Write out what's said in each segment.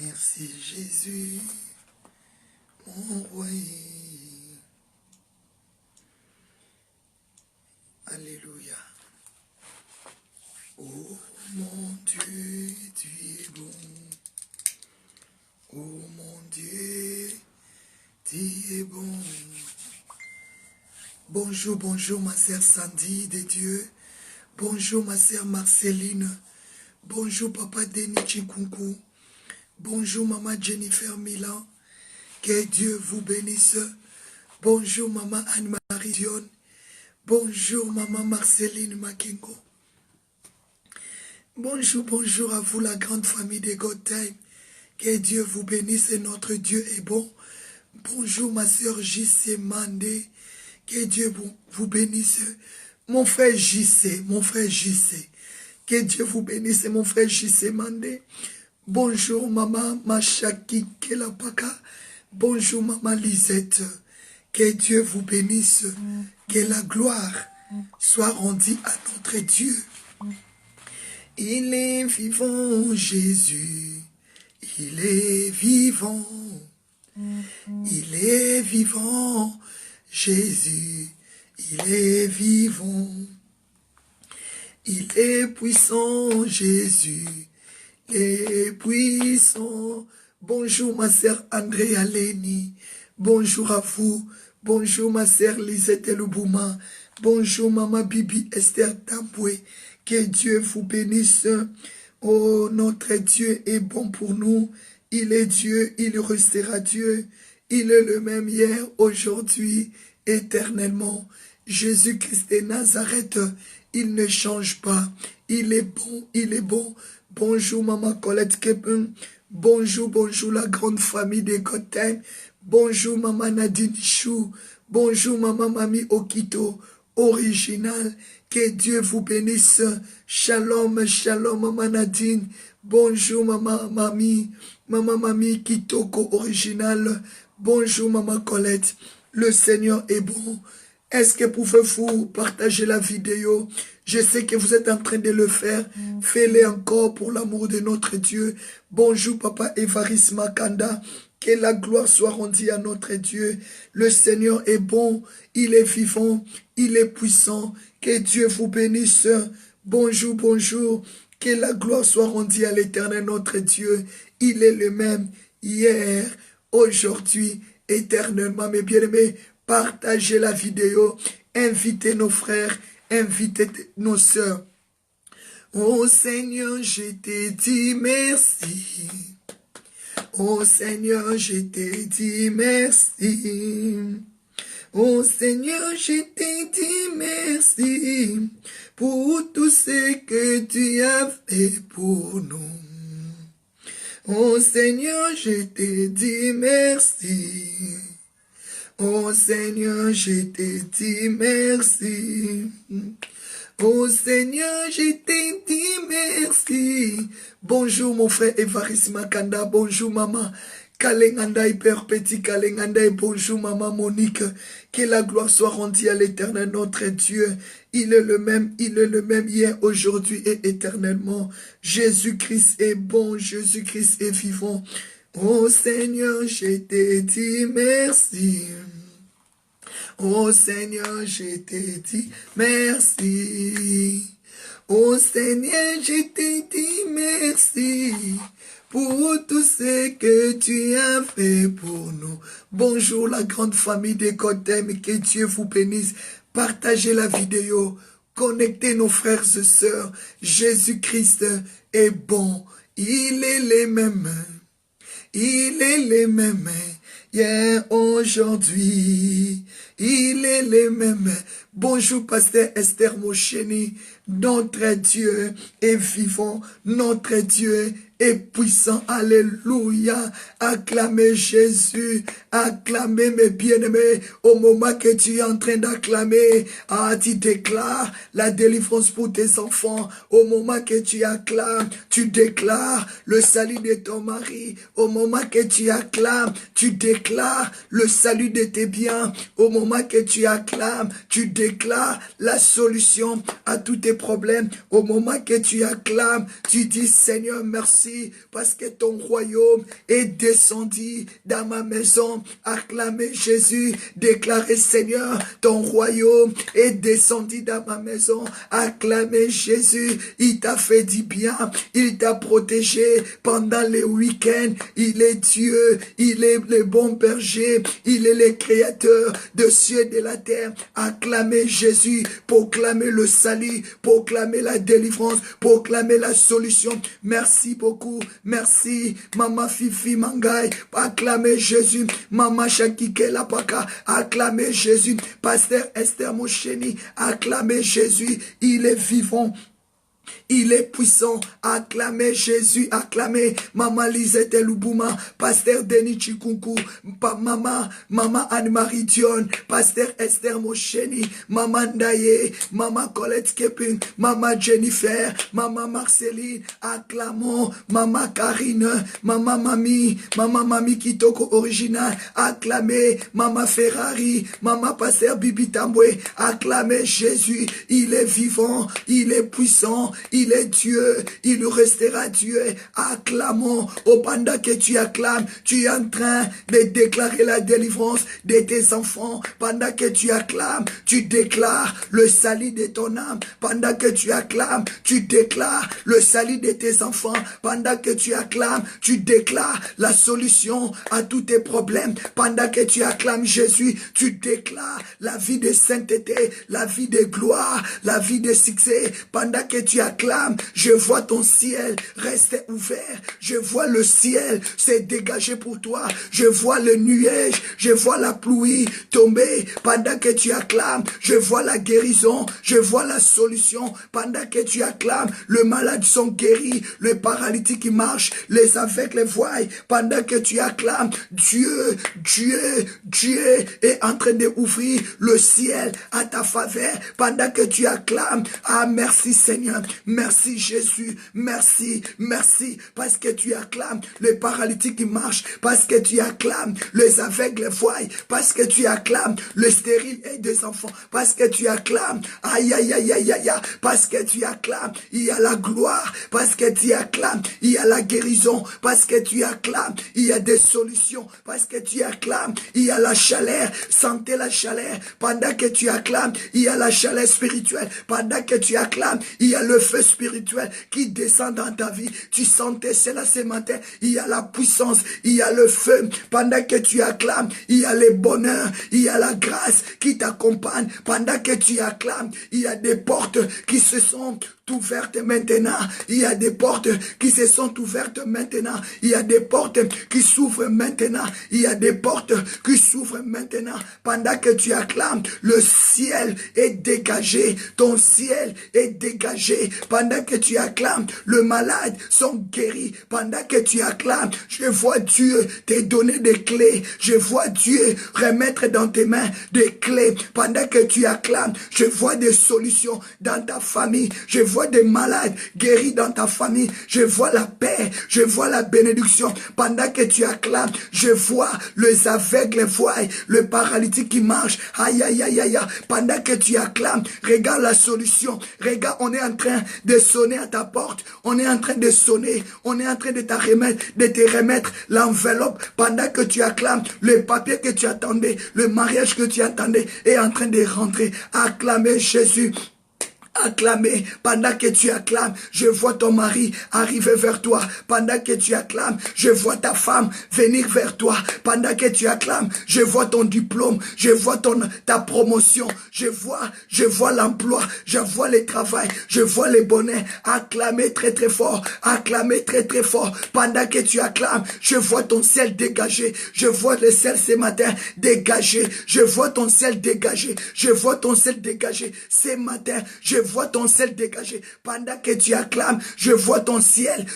Merci Jésus, mon roi. Alléluia. Oh mon Dieu, tu es bon. Oh mon Dieu, tu es bon. Bonjour, bonjour ma sœur Sandy de Dieu. Bonjour ma sœur Marceline. Bonjour papa Denis Chikunku. Bonjour maman Jennifer Milan. Que Dieu vous bénisse. Bonjour maman Anne-Marie Dion. Bonjour maman Marceline Makengo. Bonjour, bonjour à vous la grande famille de God Time. Que Dieu vous bénisse et notre Dieu est bon. Bonjour ma sœur JC Mandé. Que Dieu vous bénisse. Mon frère JC, mon frère JC. Que Dieu vous bénisse, mon frère JC Mandé. Bonjour maman Machaki Kelapaka. Bonjour maman Lisette. Que Dieu vous bénisse. Que la gloire soit rendue à notre Dieu. Il est vivant, Jésus. Il est vivant. Il est vivant, Jésus. Il est vivant. Il est puissant, Jésus. Il est puissant. Bonjour ma sœur Andrea Leni. Bonjour à vous. Bonjour ma sœur Lisette Lubouma. Bonjour maman Bibi Esther Tamboué. Que Dieu vous bénisse. Oh, notre Dieu est bon pour nous. Il est Dieu, il restera Dieu. Il est le même hier, aujourd'hui, éternellement. Jésus-Christ de Nazareth, il ne change pas. Il est bon, il est bon. Bonjour maman Colette Kepin. Bonjour, bonjour la grande famille de God Time. Bonjour maman Nadine Chou. Bonjour maman Mami Okito. Original. Que Dieu vous bénisse. Shalom, shalom maman Nadine. Bonjour maman Mami. Maman Mami Kitoko original. Bonjour maman Colette. Le Seigneur est bon. Est-ce que pouvez-vous partager la vidéo? Je sais que vous êtes en train de le faire. Faites-le encore pour l'amour de notre Dieu. Bonjour papa Évariste Makanda. Que la gloire soit rendue à notre Dieu. Le Seigneur est bon. Il est vivant. Il est puissant. Que Dieu vous bénisse. Bonjour, bonjour. Que la gloire soit rendue à l'Éternel notre Dieu. Il est le même hier, aujourd'hui, éternellement. Mes bien-aimés, partagez la vidéo. Invitez nos frères. Invitez nos sœurs. Oh Seigneur, je te dis merci. Oh Seigneur, je te dis merci. Oh Seigneur, je te dis merci pour tout ce que tu as fait pour nous. Oh Seigneur, je te dis merci. Oh Seigneur, je te dis merci. Oh Seigneur, je te dis merci. Bonjour mon frère Évariste Makanda. Bonjour maman Kalengandai, Père Petit Kalengandai. Bonjour maman Monique. Que la gloire soit rendue à l'Éternel notre Dieu. Il est le même hier, aujourd'hui et éternellement. Jésus-Christ est bon, Jésus-Christ est vivant. Oh Seigneur, je te dis merci. Oh Seigneur, je te dis merci. Oh Seigneur, je te dis merci pour tout ce que tu as fait pour nous. Bonjour la grande famille de God Time, que Dieu vous bénisse. Partagez la vidéo, connectez nos frères et sœurs. Jésus-Christ est bon, il est le même. Il est le même hier, aujourd'hui. Il est le même. Bonjour, pasteur Esther Mocheni. Notre Dieu est vivant. Notre Dieu est puissant. Alléluia. Acclamez Jésus. Acclamez mes bien-aimés. Au moment que tu es en train d'acclamer, tu déclares la délivrance pour tes enfants. Au moment que tu acclames, tu déclares le salut de ton mari. Au moment que tu acclames, tu déclares le salut de tes biens. Au moment que tu acclames, tu déclares la solution à tous tes problèmes. Au moment que tu acclames, tu dis Seigneur merci parce que ton royaume est descendu dans ma maison. Acclamez Jésus, déclarez Seigneur, ton royaume est descendu dans ma maison. Acclamez Jésus, il t'a fait du bien, il t'a protégé pendant les week-ends. Il est Dieu, il est le bon berger, il est le créateur de cieux et de la terre. Acclamez Jésus, proclamez le salut, proclamez la délivrance, proclamez la solution. Merci beaucoup, merci Maman Fifi Mangaï, acclamez Jésus. Maman Shakike Lapaka, acclamez Jésus. Pasteur Esther Mosheni, acclamez Jésus, il est vivant. Il est puissant. Acclamez Jésus, acclamez Maman Lisette Lubouma, Pasteur Denis Chikunku, Maman Anne-Marie Dion, Pasteur Esther Mosheni, Maman Ndaye, Maman Colette Keping, Maman Jennifer, Maman Marceline, acclamons Maman Karine, Maman Mami Kitoko Original, acclamez Maman Ferrari, Maman Pasteur Bibi Tambwe, acclamez Jésus, il est vivant, il est puissant, il est Dieu, il nous restera Dieu. Acclamons, pendant que tu acclames, tu es en train de déclarer la délivrance de tes enfants. Pendant que tu acclames, tu déclares le salut de ton âme. Pendant que tu acclames, tu déclares le salut de tes enfants. Pendant que tu acclames, tu déclares la solution à tous tes problèmes. Pendant que tu acclames Jésus, tu déclares la vie de sainteté, la vie de gloire, la vie de succès. Pendant que tu acclames, je vois ton ciel rester ouvert. Je vois le ciel se dégager pour toi. Je vois le nuage, je vois la pluie tomber. Pendant que tu acclames, je vois la guérison, je vois la solution. Pendant que tu acclames, le malade sont guéris, le paralytique marche, les aveugles voient. Pendant que tu acclames, Dieu est en train d'ouvrir le ciel à ta faveur. Pendant que tu acclames, merci Seigneur. Merci Jésus, merci, parce que tu acclames, le paralytique marche, parce que tu acclames, les aveugles voient, parce que tu acclames, le stérile et des enfants, parce que tu acclames, parce que tu acclames, il y a la gloire, parce que tu acclames, il y a la guérison, parce que tu acclames, il y a des solutions, parce que tu acclames, il y a la chaleur, sentez la chaleur, pendant que tu acclames, il y a la chaleur spirituelle, pendant que tu acclames, il y a le feu spirituel qui descend dans ta vie. Tu sentais cela ce matin. Il y a la puissance, il y a le feu. Pendant que tu acclames, il y a le bonheur, il y a la grâce qui t'accompagne. Pendant que tu acclames, il y a des portes qui se sont ouvertes maintenant. Il y a des portes qui se sont ouvertes maintenant. Il y a des portes qui s'ouvrent maintenant. Il y a des portes qui s'ouvrent maintenant. Pendant que tu acclames, le ciel est dégagé. Ton ciel est dégagé. Pendant que tu acclames, le malade sont guéris. Pendant que tu acclames, je vois Dieu te donner des clés. Je vois Dieu remettre dans tes mains des clés. Pendant que tu acclames, je vois des solutions dans ta famille. Je vois des malades guéris dans ta famille. Je vois la paix. Je vois la bénédiction. Pendant que tu acclames, je vois les aveugles voient, le paralytique qui marche. Aïe, aïe, aïe, aïe. Pendant que tu acclames, regarde la solution. Regarde, on est en train de sonner à ta porte. On est en train de sonner. On est en train de te remettre l'enveloppe. Pendant que tu acclames, le papier que tu attendais, le mariage que tu attendais est en train de rentrer. Acclamez Jésus. Acclamer, pendant que tu acclames, je vois ton mari arriver vers toi. Pendant que tu acclames, je vois ta femme venir vers toi. Pendant que tu acclames, je vois ton diplôme, je vois ta promotion, je vois l'emploi, je vois le travail, je vois le bonheur. Acclamez très très fort, acclamez très très fort. Pendant que tu acclames, je vois ton ciel dégagé, je vois le ciel ce matin dégagé, je vois ton ciel dégagé, je vois ton ciel dégagé ce matin, je vois ton ciel dégagé. Pendant que tu acclames, je vois ton ciel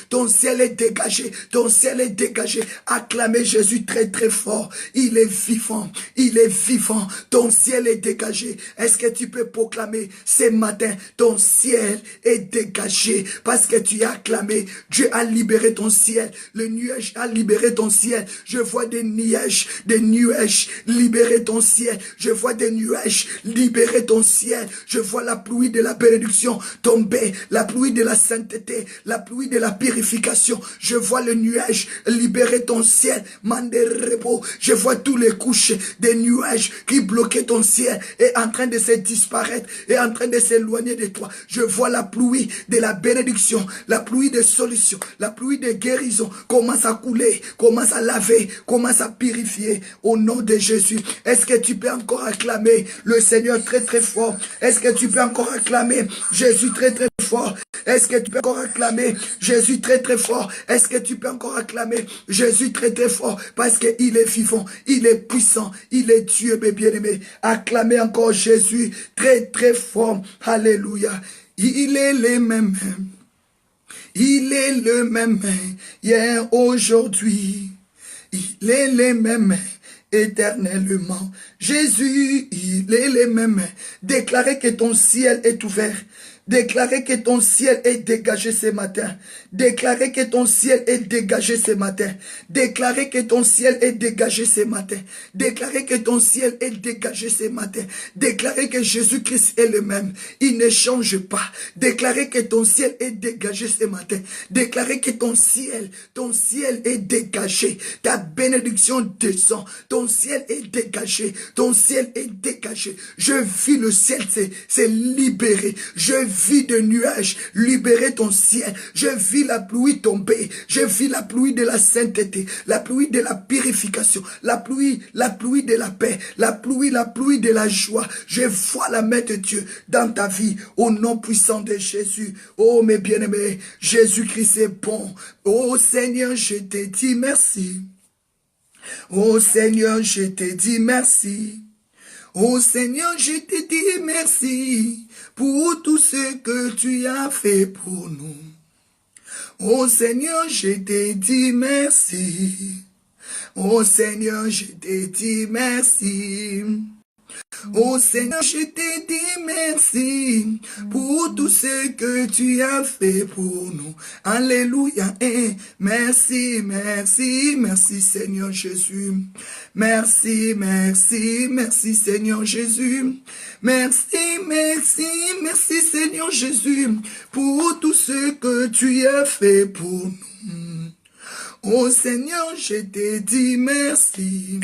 est dégagé, ton ciel est dégagé. Acclamez Jésus très très fort. Il est vivant, il est vivant. Ton ciel est dégagé. Est-ce que tu peux proclamer ce matin, ton ciel est dégagé parce que tu as acclamé. Dieu a libéré ton ciel. Le nuage a libéré ton ciel. Je vois des nuages libérer ton ciel. Je vois des nuages libérer ton ciel. Je vois la pluie de la bénédiction tomber, la pluie de la sainteté, la pluie de la purification. Je vois le nuage libérer ton ciel. Manderebo. Je vois tous les couches des nuages qui bloquaient ton ciel et en train de se disparaître et en train de s'éloigner de toi. Je vois la pluie de la bénédiction, la pluie de solution, la pluie de guérison commence à couler, commence à laver, commence à purifier au nom de Jésus. Est-ce que tu peux encore acclamer le Seigneur très très fort? Est-ce que tu peux encore acclamer Jésus très très fort? Est-ce que tu peux encore acclamer Jésus très très fort? Est-ce que tu peux encore acclamer Jésus très très fort? Parce qu'il est vivant, il est puissant, il est Dieu, mes bien-aimés. Acclamez encore Jésus très très fort. Alléluia. Il est le même. Il est le même hier, aujourd'hui. Il est le même éternellement. Jésus, il est le même. Déclarez que ton ciel est ouvert. Déclarez que ton ciel est dégagé ce matin. Déclarez que ton ciel est dégagé ce matin. Déclarez que ton ciel est dégagé ce matin. Déclarez que ton ciel est dégagé ce matin. Déclarez que Jésus-Christ est le même. Il ne change pas. Déclarez que ton ciel est dégagé ce matin. Déclarez que ton ciel est dégagé. Ta bénédiction descend. Ton ciel est dégagé. Ton ciel est dégagé. Je vis le ciel c'est libéré. Je vis de nuages libérer ton ciel. Je vis la pluie tomber. Je vis la pluie de la sainteté, la pluie de la purification, la pluie de la paix, la pluie de la joie. Je vois la main de Dieu dans ta vie au nom puissant de Jésus. Oh mes bien-aimés, Jésus-Christ est bon. Oh Seigneur, je te dis merci. Oh Seigneur, je te dis merci. Oh Seigneur, je te dis merci pour tout ce que tu as fait pour nous. Oh Seigneur, je te dis merci. Oh Seigneur, je te dis merci. Oh Seigneur, je te dis merci pour tout ce que tu as fait pour nous. Alléluia. Et merci, merci, merci Seigneur Jésus. Merci, merci, merci Seigneur Jésus. Merci, merci, merci Seigneur Jésus pour tout ce que tu as fait pour nous. Oh Seigneur, je te dis merci.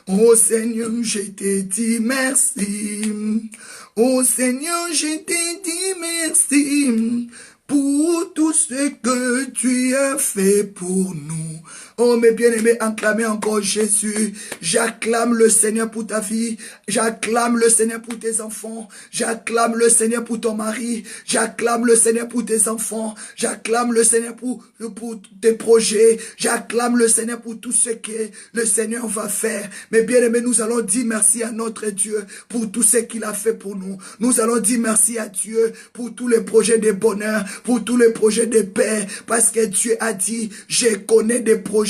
Oh Seigneur, je te dis merci. Oh Seigneur, je te dis merci pour tout ce que tu as fait pour nous. Oh mes bien-aimés, acclamez encore Jésus. J'acclame le Seigneur pour ta vie. J'acclame le Seigneur pour tes enfants. J'acclame le Seigneur pour ton mari. J'acclame le Seigneur pour tes enfants. J'acclame le Seigneur pour tes projets. J'acclame le Seigneur pour tout ce que le Seigneur va faire. Mes bien-aimés, nous allons dire merci à notre Dieu pour tout ce qu'il a fait pour nous. Nous allons dire merci à Dieu pour tous les projets de bonheur, pour tous les projets de paix, parce que Dieu a dit, je connais des projets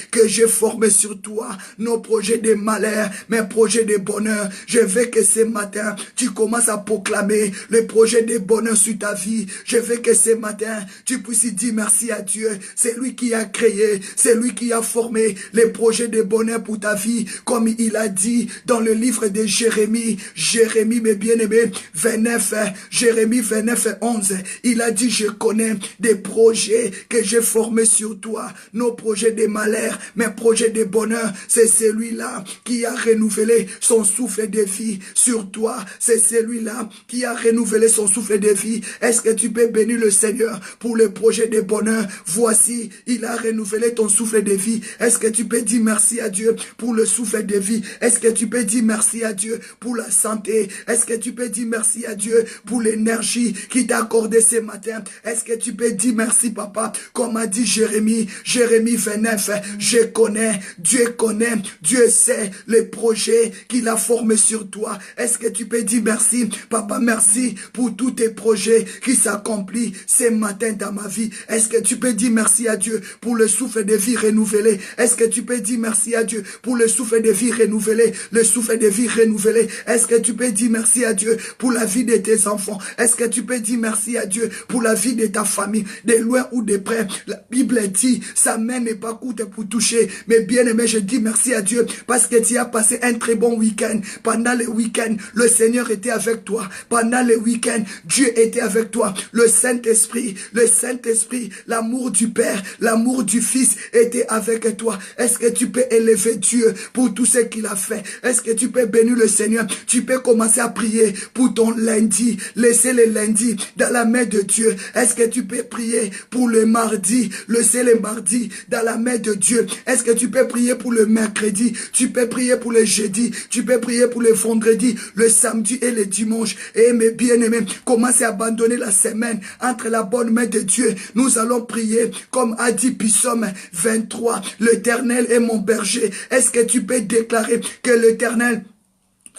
que j'ai formés sur toi, nos projets de malheur, mes projets de bonheur. Je veux que ce matin, tu commences à proclamer les projets de bonheur sur ta vie. Je veux que ce matin, tu puisses dire merci à Dieu. C'est lui qui a créé, c'est lui qui a formé les projets de bonheur pour ta vie, comme il a dit dans le livre de Jérémie, mes bien-aimés, 29, Jérémie 29 et 11, il a dit, je connais des projets que j'ai formés sur toi, nos projets de malheur, mes projets de bonheur. C'est celui-là qui a renouvelé son souffle de vie sur toi. C'est celui-là qui a renouvelé son souffle de vie. Est-ce que tu peux bénir le Seigneur pour le projet de bonheur? Voici, il a renouvelé ton souffle de vie. Est-ce que tu peux dire merci à Dieu pour le souffle de vie? Est-ce que tu peux dire merci à Dieu pour la santé? Est-ce que tu peux dire merci à Dieu pour l'énergie qu'il t'a accordé ce matin? Est-ce que tu peux dire merci, papa, comme a dit Jérémie 29 9, je connais, Dieu sait les projets qu'il a formés sur toi. Est-ce que tu peux dire merci, papa, merci pour tous tes projets qui s'accomplissent ce matin dans ma vie. Est-ce que tu peux dire merci à Dieu pour le souffle de vie renouvelé? Est-ce que tu peux dire merci à Dieu pour le souffle de vie renouvelé? Le souffle de vie renouvelé. Est-ce que tu peux dire merci à Dieu pour la vie de tes enfants? Est-ce que tu peux dire merci à Dieu pour la vie de ta famille, de loin ou de près? La Bible dit, sa main n'est pas courte pour toucher. Mais bien aimé, je dis merci à Dieu parce que tu as passé un très bon week-end. Pendant le week-end, le Seigneur était avec toi. Pendant le week-end, Dieu était avec toi. Le Saint-Esprit, l'amour du Père, l'amour du Fils était avec toi. Est-ce que tu peux élever Dieu pour tout ce qu'il a fait? Est-ce que tu peux bénir le Seigneur? Tu peux commencer à prier pour ton lundi. Laissez le lundi dans la main de Dieu. Est-ce que tu peux prier pour le mardi? Laissez le mardi dans la main de Dieu. Est-ce que tu peux prier pour le mercredi? Tu peux prier pour le jeudi. Tu peux prier pour le vendredi, le samedi et le dimanche. Et mes bien-aimés, commencez à abandonner la semaine entre la bonne main de Dieu. Nous allons prier comme a dit Psaume 23. L'Éternel est mon berger. Est-ce que tu peux déclarer que l'Éternel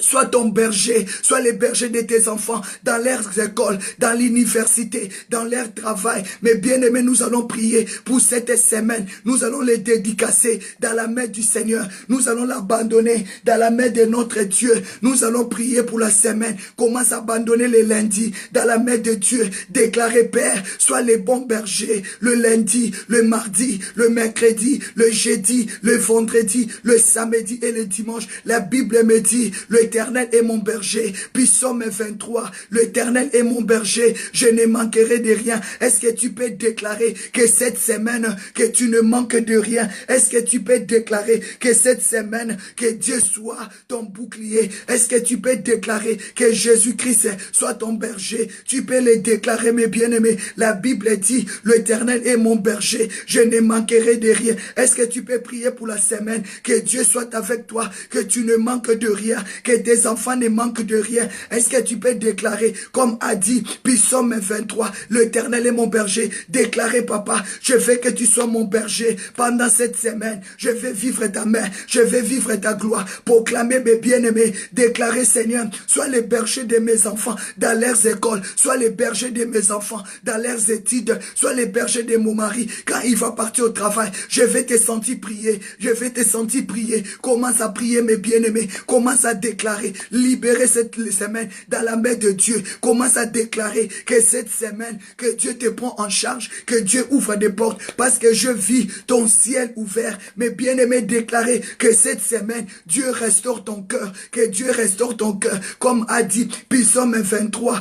soit ton berger, soit les bergers de tes enfants, dans leurs écoles, dans l'université, dans leur travail. Mais bien aimés, nous allons prier pour cette semaine. Nous allons les dédicacer dans la main du Seigneur. Nous allons l'abandonner dans la main de notre Dieu. Nous allons prier pour la semaine. Commence à abandonner les lundis dans la main de Dieu. Déclarer, Père, sois les bons bergers. Le lundi, le mardi, le mercredi, le jeudi, le vendredi, le samedi et le dimanche. La Bible me dit, l'Éternel est mon berger. Psaume 23, l'Éternel est mon berger, je ne manquerai de rien. Est-ce que tu peux déclarer que cette semaine, que tu ne manques de rien? Est-ce que tu peux déclarer que cette semaine, que Dieu soit ton bouclier? Est-ce que tu peux déclarer que Jésus-Christ soit ton berger? Tu peux le déclarer, mes bien-aimés. La Bible dit, l'Éternel est mon berger, je ne manquerai de rien. Est-ce que tu peux prier pour la semaine, que Dieu soit avec toi, que tu ne manques de rien, que tes enfants ne manquent de rien? Est-ce que tu peux déclarer, comme a dit Psaume 23, l'Éternel est mon berger? Déclarer, papa, je veux que tu sois mon berger pendant cette semaine. Je vais vivre ta main, je vais vivre ta gloire. Proclamer, mes bien-aimés, déclarer, Seigneur, sois le berger de mes enfants dans leurs écoles, sois le berger de mes enfants dans leurs études, sois le berger de mon mari quand il va partir au travail. Je vais te sentir prier, je vais te sentir prier. Commence à prier, mes bien-aimés, commence à déclarer, libérer cette semaine dans la main de Dieu. Commence à déclarer que cette semaine, que Dieu te prend en charge, que Dieu ouvre des portes, parce que je vis ton ciel ouvert. Mais bien aimé, déclarer que cette semaine, Dieu restaure ton cœur, que Dieu restaure ton cœur, comme a dit Psaume 23,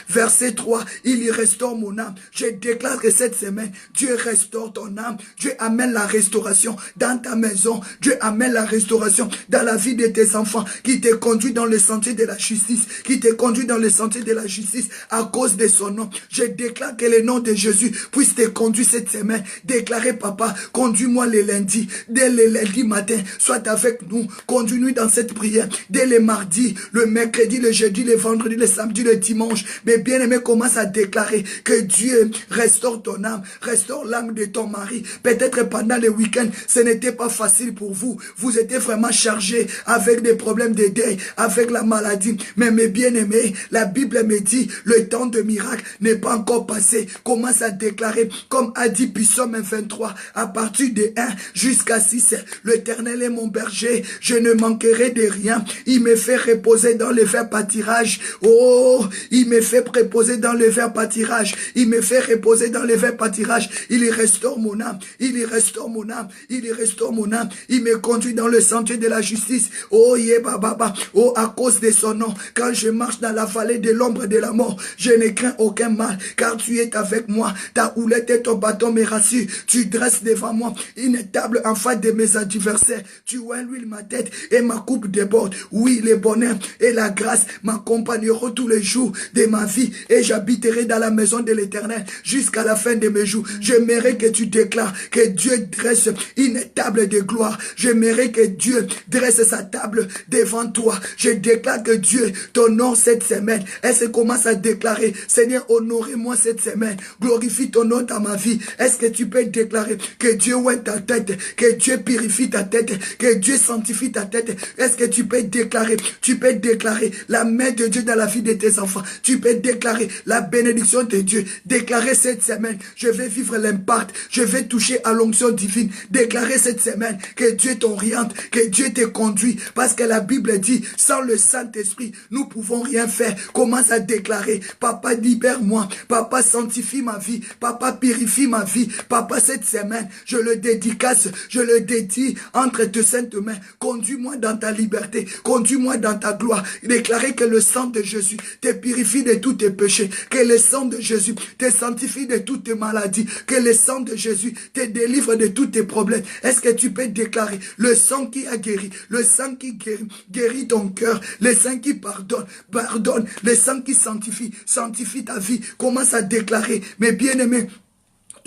verset 3, il y restaure mon âme. Je déclare que cette semaine, Dieu restaure ton âme. Dieu amène la restauration dans ta maison. Dieu amène la restauration dans la vie de tes enfants, qui te conduit dans le sentier de la justice, qui te conduit dans le sentier de la justice à cause de son nom. Je déclare que le nom de Jésus puisse te conduire cette semaine. Déclarez, papa, conduis-moi le lundi, dès le lundi matin, sois avec nous, conduis-nous dans cette prière, dès le mardi, le mercredi, le jeudi, le vendredi, le samedi, le dimanche. Mais bien aimé, commence à déclarer que Dieu restaure ton âme, restaure l'âme de ton mari. Peut-être pendant le week-end, ce n'était pas facile pour vous, vous étiez vraiment chargé avec des problèmes de deuil, avec la maladie. Mais mes bien-aimés, la Bible me dit, le temps de miracle n'est pas encore passé. Commence à déclarer, comme a dit Psaume 23, à partir de 1 jusqu'à 6, l'Éternel est mon berger, je ne manquerai de rien. Il me fait reposer dans le vert pâturage. Oh, il me fait reposer dans le vert pâturage. Il me fait reposer dans le vert pâturage. Il restaure mon âme. Il restaure mon âme. Il restaure mon âme. Il me conduit dans le sentier de la justice. Oh, baba. Oh, à cause de son nom, quand je marche dans la vallée de l'ombre de la mort, je ne crains aucun mal, car tu es avec moi. Ta houlette et ton bâton me rassurent. Tu dresses devant moi une table en face de mes adversaires. Tu huiles ma tête et ma coupe déborde. Oui, le bonheur et la grâce m'accompagneront tous les jours de ma vie, et j'habiterai dans la maison de l'Éternel jusqu'à la fin de mes jours. J'aimerais que tu déclares que Dieu dresse une table de gloire. J'aimerais que Dieu dresse sa table table devant toi. Je déclare que Dieu t'honore cette semaine. Est-ce que commence à déclarer, Seigneur, honorez-moi cette semaine. Glorifie ton nom dans ma vie. Est-ce que tu peux déclarer que Dieu oint ta tête, que Dieu purifie ta tête, que Dieu sanctifie ta tête? Est-ce que tu peux déclarer la main de Dieu dans la vie de tes enfants? Tu peux déclarer la bénédiction de Dieu. Déclarer cette semaine, je vais vivre l'impact, je vais toucher à l'onction divine. Déclarer cette semaine que Dieu t'oriente, que Dieu te conduit, parce que la Bible dit, sans le Saint-Esprit, nous pouvons rien faire. Commence à déclarer, papa libère-moi, papa sanctifie ma vie, papa purifie ma vie, papa cette semaine, je le dédicace, je le dédie entre tes saintes mains. Conduis-moi dans ta liberté, conduis-moi dans ta gloire. Déclarer que le sang de Jésus te purifie de tous tes péchés, que le sang de Jésus te sanctifie de toutes tes maladies, que le sang de Jésus te délivre de tous tes problèmes. Est-ce que tu peux déclarer le sang qui a guéri, le sang qui guérit, guérit ton cœur, le sang qui pardonne, pardonne, le sang qui sanctifie, sanctifie ta vie. Commence à déclarer, mes bien-aimés.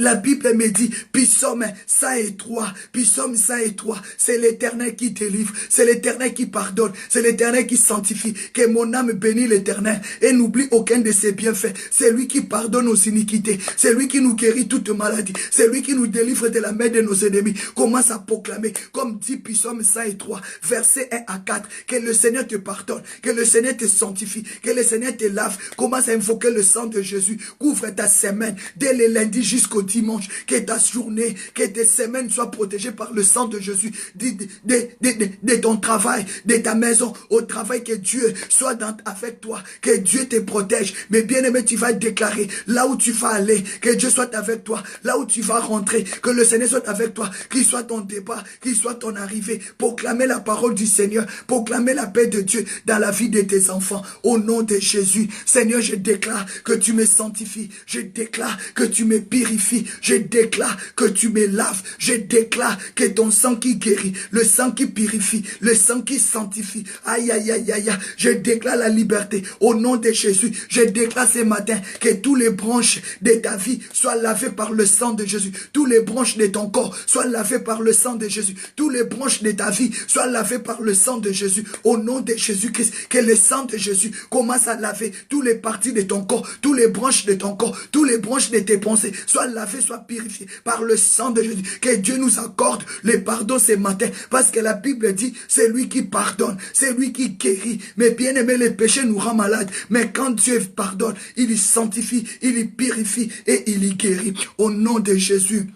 La Bible me dit, psaume 103, psaume 103, c'est l'Éternel qui délivre, c'est l'Éternel qui pardonne, c'est l'Éternel qui sanctifie. Que mon âme bénisse l'Éternel et n'oublie aucun de ses bienfaits. C'est lui qui pardonne nos iniquités, c'est lui qui nous guérit toute maladie, c'est lui qui nous délivre de la main de nos ennemis. Commence à proclamer, comme dit psaume 103, versets 1 à 4, que le Seigneur te pardonne, que le Seigneur te sanctifie, que le Seigneur te lave. Commence à invoquer le sang de Jésus. Couvre ta semaine dès le lundi jusqu'au dimanche, que ta journée, que tes semaines soient protégées par le sang de Jésus, de ton travail, de ta maison, au travail, que Dieu soit avec toi, que Dieu te protège. Mais bien aimé, tu vas déclarer, là où tu vas aller, que Dieu soit avec toi, là où tu vas rentrer, que le Seigneur soit avec toi, qu'il soit ton départ, qu'il soit ton arrivée. Proclamer la parole du Seigneur, proclamer la paix de Dieu dans la vie de tes enfants, au nom de Jésus. Seigneur, je déclare que tu me sanctifies, je déclare que tu me purifies, je déclare que tu me laves. Je déclare que ton sang qui guérit, le sang qui purifie, le sang qui sanctifie. Aïe, aïe, aïe, aïe, aïe. Je déclare la liberté au nom de Jésus. Je déclare ce matin que tous les branches de ta vie soient lavées par le sang de Jésus. Tous les branches de ton corps soient lavées par le sang de Jésus. Tous les branches de ta vie soient lavées par le sang de Jésus. Au nom de Jésus-Christ, que le sang de Jésus commence à laver tous les parties de ton corps, tous les branches de ton corps, tous les branches de tes pensées, soient lavées, soit purifié par le sang de Jésus. Que Dieu nous accorde le pardon ce matin, parce que la Bible dit, c'est lui qui pardonne, c'est lui qui guérit. Mais bien aimé, le péché nous rend malades, mais quand Dieu pardonne, il y sanctifie, il y purifie et il y guérit. Au nom de Jésus.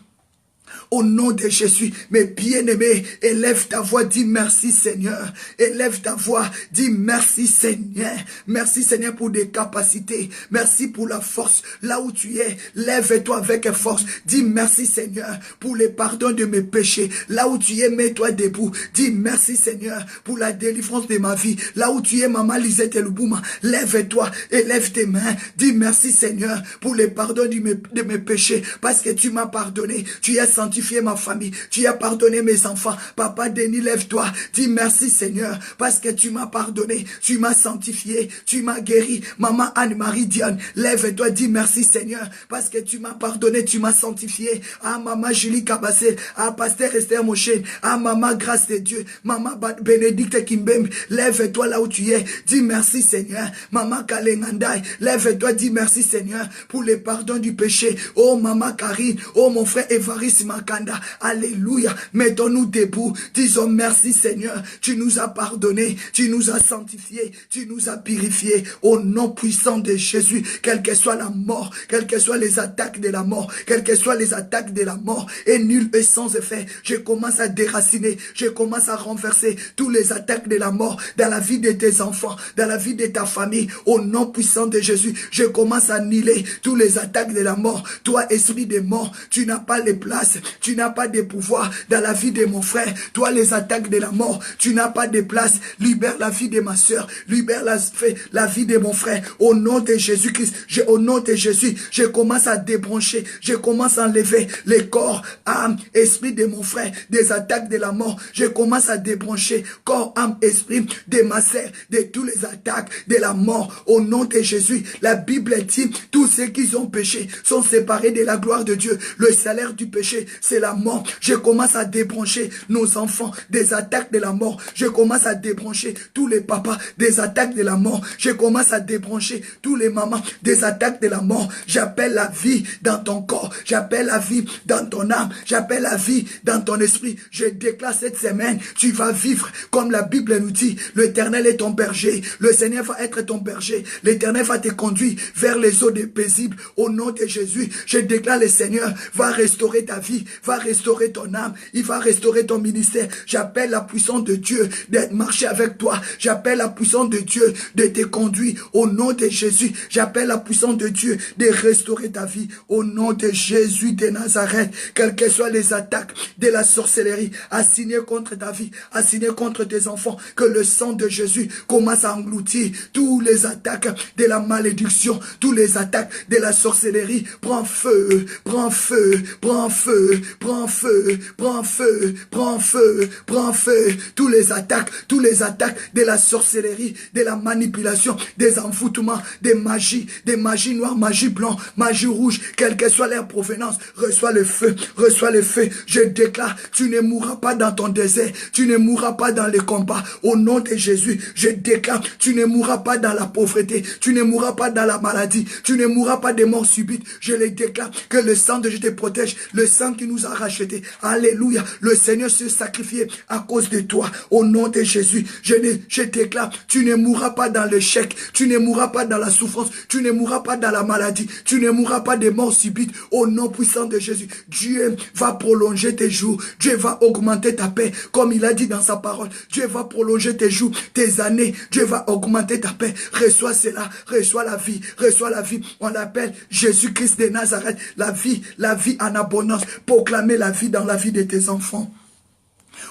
Au nom de Jésus, mes bien-aimés, élève ta voix, dis merci Seigneur. Élève ta voix, dis merci Seigneur. Merci Seigneur pour des capacités. Merci pour la force. Là où tu es, lève-toi avec force. Dis merci Seigneur pour le pardon de mes péchés. Là où tu es, mets-toi debout. Dis merci Seigneur pour la délivrance de ma vie. Là où tu es, Maman Lisette Elubouma, lève-toi et lève tes mains. Dis merci Seigneur pour le pardon de mes péchés. Parce que tu m'as pardonné. Tu as sanctifié ma famille, tu as pardonné mes enfants. Papa Denis, lève-toi, dis merci Seigneur, parce que tu m'as pardonné, tu m'as sanctifié, tu m'as guéri. Maman Anne-Marie Diane, lève-toi, dis merci Seigneur, parce que tu m'as pardonné, tu m'as sanctifié. Ah Maman Julie Kabassé, ah Pasteur Esther Mochen, ah Maman Grâce de Dieu, Maman Bénédicte Kimbem, lève-toi là où tu es, dis merci Seigneur. Maman Kalengandai, lève-toi, dis merci Seigneur pour le pardon du péché. Oh Maman Karine, oh mon frère Évariste Makanda, alléluia, mettons-nous debout, disons merci Seigneur, tu nous as pardonné, tu nous as sanctifié, tu nous as purifié, au nom puissant de Jésus. Quelle que soit la mort, quelles que soient les attaques de la mort, quelles que soient les attaques de la mort, et nul est sans effet, je commence à déraciner, je commence à renverser tous les attaques de la mort dans la vie de tes enfants, dans la vie de ta famille, au nom puissant de Jésus. Je commence à annihiler tous les attaques de la mort. Toi, esprit de mort, tu n'as pas les places, tu n'as pas de pouvoir dans la vie de mon frère. Toi, les attaques de la mort, tu n'as pas de place. Libère la vie de ma soeur, libère la vie de mon frère. Au nom de Jésus-Christ, au nom de Jésus, je commence à débrancher, je commence à enlever les corps, âme, esprit de mon frère, des attaques de la mort. Je commence à débrancher corps, âme, esprit de ma soeur, de tous les attaques de la mort. Au nom de Jésus, la Bible dit, tous ceux qui ont péché sont séparés de la gloire de Dieu. Le salaire du péché, débrancher, c'est la mort. Je commence à débrancher nos enfants des attaques de la mort. Je commence à débrancher tous les papas des attaques de la mort. Je commence à débrancher tous les mamans des attaques de la mort. J'appelle la vie dans ton corps. J'appelle la vie dans ton âme. J'appelle la vie dans ton esprit. Je déclare cette semaine, tu vas vivre comme la Bible nous dit. L'Éternel est ton berger. Le Seigneur va être ton berger. L'Éternel va te conduire vers les eaux paisibles. Au nom de Jésus, je déclare le Seigneur va restaurer ta vie, va restaurer ton âme. Il va restaurer ton ministère. J'appelle la puissance de Dieu d'être marché avec toi. J'appelle la puissance de Dieu de te conduire. Au nom de Jésus, j'appelle la puissance de Dieu de restaurer ta vie. Au nom de Jésus de Nazareth, quelles que soient les attaques de la sorcellerie assignées contre ta vie, assignées contre tes enfants, que le sang de Jésus commence à engloutir tous les attaques de la malédiction, tous les attaques de la sorcellerie. Prends feu, prends feu, prends feu, prends feu, prends feu, prends feu, prends feu. Tous les attaques de la sorcellerie, de la manipulation, des envoûtements, des magies noires, magie blanc, magie rouge, quelle que soit leur provenance, reçois le feu, reçois le feu. Je déclare, tu ne mourras pas dans ton désert, tu ne mourras pas dans les combats. Au nom de Jésus, je déclare, tu ne mourras pas dans la pauvreté, tu ne mourras pas dans la maladie, tu ne mourras pas des morts subites. Je les déclare que le sang de Jésus te protège, le sang qui nous a rachetés. Alléluia, le Seigneur se sacrifiait à cause de toi. Au nom de Jésus, je déclare, tu ne mourras pas dans l'échec, tu ne mourras pas dans la souffrance, tu ne mourras pas dans la maladie, tu ne mourras pas des morts subites. Au nom puissant de Jésus, Dieu va prolonger tes jours, Dieu va augmenter ta paix, comme il a dit dans sa parole. Dieu va prolonger tes jours, tes années, Dieu va augmenter ta paix. Reçois cela, reçois la vie, reçois la vie. On l'appelle Jésus-Christ de Nazareth, la vie en abondance. Proclamer la vie dans la vie de tes enfants.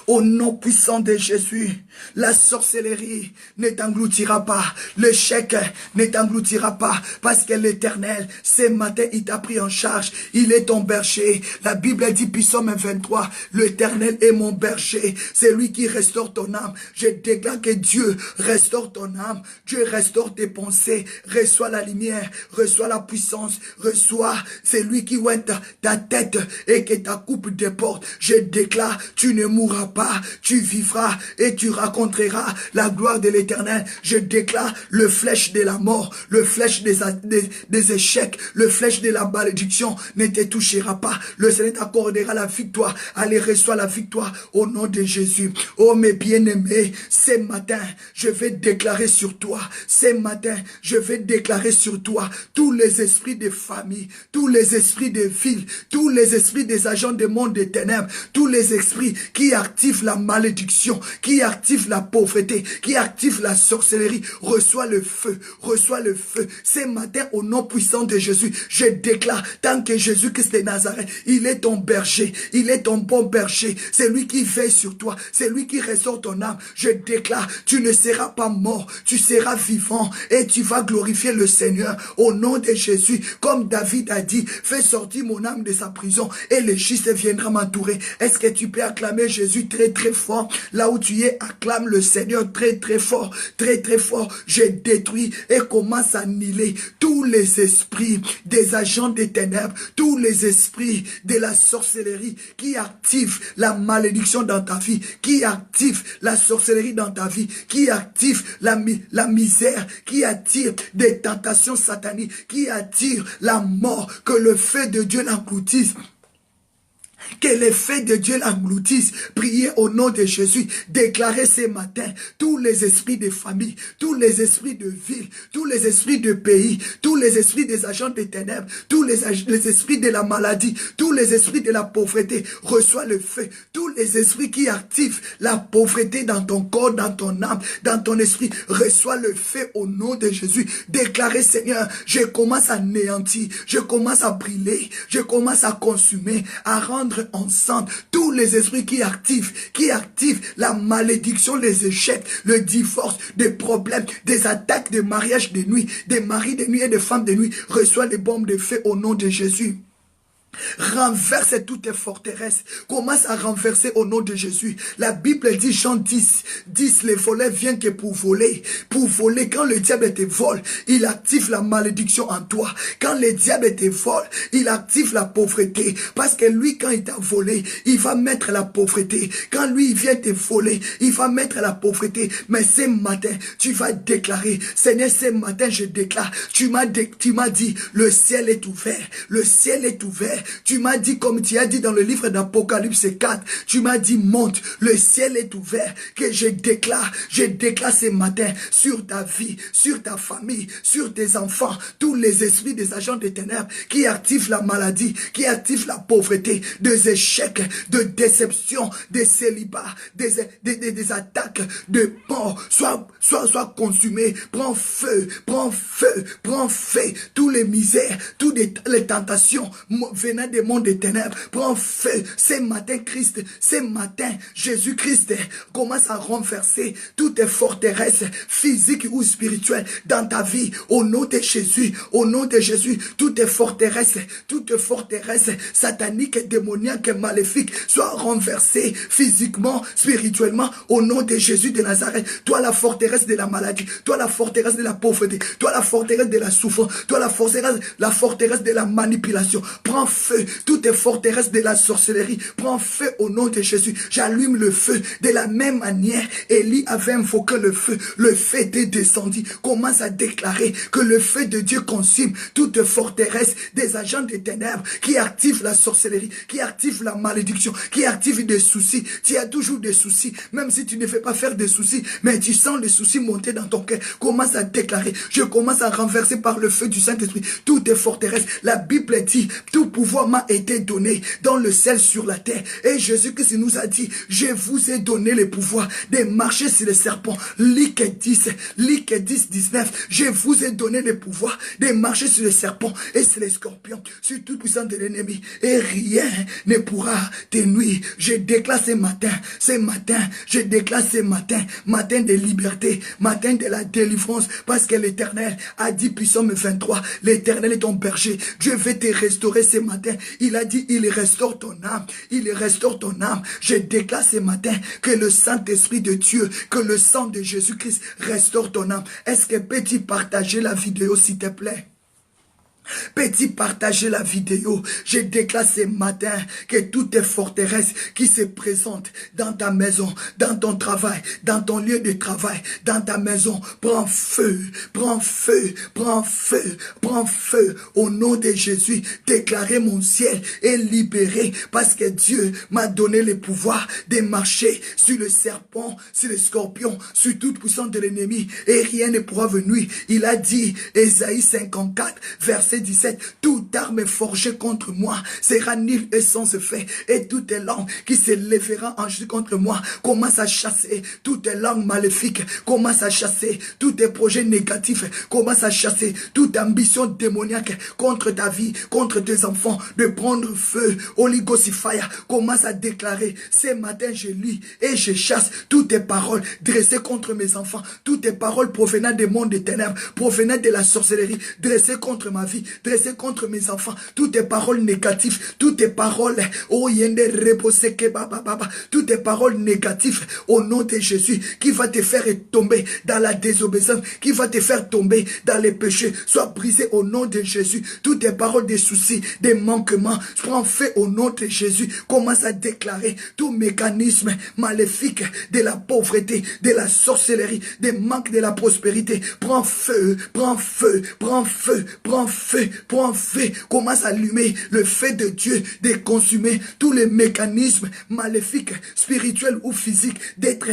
Au nom puissant de Jésus, la sorcellerie ne t'engloutira pas, l'échec ne t'engloutira pas, parce que l'Éternel, ce matin, il t'a pris en charge, il est ton berger. La Bible dit, Psaume 23, l'Éternel est mon berger, c'est lui qui restaure ton âme. Je déclare que Dieu restaure ton âme, Dieu restaure tes pensées, reçois la lumière, reçois la puissance, reçois, c'est lui qui ointe ta tête et que ta coupe déporte. Je déclare, tu ne mourras pas, tu vivras et tu raconteras la gloire de l'Éternel. Je déclare le flèche de la mort, le flèche des échecs, le flèche de la malédiction ne te touchera pas. Le Seigneur t'accordera la victoire. Allez, reçois la victoire au nom de Jésus. Oh mes bien-aimés, ce matin, je vais déclarer sur toi, ce matin, je vais déclarer sur toi tous les esprits de famille, tous les esprits de ville, tous les esprits des agents du monde des ténèbres, tous les esprits qui active la malédiction, qui active la pauvreté, qui active la sorcellerie. Reçois le feu, reçois le feu. Ce matin, au nom puissant de Jésus, je déclare, tant que Jésus-Christ de Nazareth, il est ton berger, il est ton bon berger, c'est lui qui veille sur toi, c'est lui qui restaure ton âme. Je déclare, tu ne seras pas mort, tu seras vivant et tu vas glorifier le Seigneur au nom de Jésus. Comme David a dit, fais sortir mon âme de sa prison et le juste viendra m'entourer. Est-ce que tu peux acclamer Jésus très très fort? Là où tu es, acclame le Seigneur très très fort, très très fort. Je détruis et commence à annihiler tous les esprits des agents des ténèbres, tous les esprits de la sorcellerie qui activent la malédiction dans ta vie, qui activent la sorcellerie dans ta vie, qui activent la misère, qui attire des tentations sataniques, qui attire la mort. Que le feu de Dieu l'engloutisse. Que l'effet de Dieu l'engloutisse. Priez au nom de Jésus. Déclarez ce matin tous les esprits de famille, tous les esprits de ville, tous les esprits de pays, tous les esprits des agents des ténèbres, tous les esprits de la maladie, tous les esprits de la pauvreté. Reçois le feu. Tous les esprits qui activent la pauvreté dans ton corps, dans ton âme, dans ton esprit. Reçois le feu au nom de Jésus. Déclarez, Seigneur, je commence à néantir, je commence à brûler, je commence à consumer, à rendre ensemble tous les esprits qui activent la malédiction, les échecs, le divorce, des problèmes, des attaques de mariage de nuit, des maris de nuit et des femmes de nuit. Reçois les bombes de feu au nom de Jésus. Renverse toutes tes forteresses. Commence à renverser au nom de Jésus. La Bible dit, Jean 10, les voleurs viennent que pour voler. Pour voler, quand le diable te vole, il active la malédiction en toi. Quand le diable te vole, il active la pauvreté. Parce que lui, quand il t'a volé, il va mettre la pauvreté. Quand lui, il vient te voler, il va mettre la pauvreté. Mais ce matin, tu vas déclarer, Seigneur, ce matin, je déclare, tu m'as dit, le ciel est ouvert. Le ciel est ouvert. Tu m'as dit, comme tu as dit dans le livre d'Apocalypse 4, tu m'as dit, monte, le ciel est ouvert, que je déclare ce matin sur ta vie, sur ta famille, sur tes enfants, tous les esprits des agents des ténèbres qui activent la maladie, qui activent la pauvreté, des échecs, de déception, des célibats, des attaques, de mort, soit consumés, prends feu, tous les misères, toutes les tentations, venant des mondes des ténèbres, prends feu. Ce matin, Jésus-Christ commence à renverser toutes tes forteresses physiques ou spirituelles dans ta vie. Au nom de Jésus, toutes tes forteresses sataniques, démoniaques, maléfiques, soient renversées physiquement, spirituellement, au nom de Jésus de Nazareth. Toi, la forteresse de la maladie, toi, la forteresse de la pauvreté, toi, la forteresse de la souffrance, toi, la forteresse de la manipulation, prends feu. Toutes les forteresses de la sorcellerie, prends feu au nom de Jésus. J'allume le feu. De la même manière, Élie avait invoqué le feu était descendu. Commence à déclarer que le feu de Dieu consume toute forteresse des agents des ténèbres qui activent la sorcellerie, qui activent la malédiction, qui activent des soucis. Tu as toujours des soucis, même si tu ne fais pas faire des soucis, mais tu sens les soucis monter dans ton cœur. Commence à déclarer, je commence à renverser par le feu du Saint-Esprit toutes les forteresses. La Bible dit, tout pouvoir m'a été donné dans le ciel, sur la terre. Et Jésus-Christ nous a dit, je vous ai donné le pouvoir de marcher sur les serpents. Luc 10, 19. Je vous ai donné le pouvoir de marcher sur les serpents et sur les scorpions, sur toute puissance de l'ennemi. Et rien ne pourra te nuire. Je déclare je déclare ce matin de liberté, matin de la délivrance, parce que l'Éternel a dit, Psaume 23, l'Éternel est ton berger. Dieu veut te restaurer ce matin. Il a dit, il restaure ton âme. Il restaure ton âme. Je déclare ce matin que le Saint-Esprit de Dieu, que le sang de Jésus-Christ restaure ton âme. Est-ce que peux-tu partager la vidéo, s'il te plaît? Peux-tu partager la vidéo? Je déclare ce matin que toutes tes forteresses qui se présentent dans ta maison, dans ton travail, dans ton lieu de travail, dans ta maison, prends feu, au nom de Jésus. Déclarez mon ciel est libéré, parce que Dieu m'a donné le pouvoir de marcher sur le serpent, sur le scorpion, sur toute puissance de l'ennemi, et rien ne pourra venir. Il a dit, Ésaïe 54, verset 17, toute arme forgée contre moi sera nulle et sans effet, et toute langue qui se lèvera en jugement contre moi, commence à chasser toutes les langues maléfiques, commence à chasser tous tes projets négatifs, commence à chasser toute ambition démoniaque contre ta vie, contre tes enfants, de prendre feu. Holy Ghost Fire, commence à déclarer, ce matin je lis et je chasse toutes tes paroles dressées contre mes enfants, toutes tes paroles provenant des mondes des ténèbres, provenant de la sorcellerie, dressées contre ma vie, dressées contre mes enfants, toutes tes paroles négatives, toutes tes paroles, oh yende reposé que baba, toutes tes paroles négatives, au nom de Jésus, qui va te faire tomber dans la désobéissance, qui va te faire tomber dans les péchés, soient brisées au nom de Jésus. Toutes tes paroles des soucis, des manquements, prends feu au nom de Jésus. Commence à déclarer tout mécanisme maléfique de la pauvreté, de la sorcellerie, des manques de la prospérité. Prends feu, prends feu, prends feu, prends feu, prends feu. Commence à allumer le feu de Dieu, de consumer tous les mécanismes maléfiques, spirituels ou physiques, d'être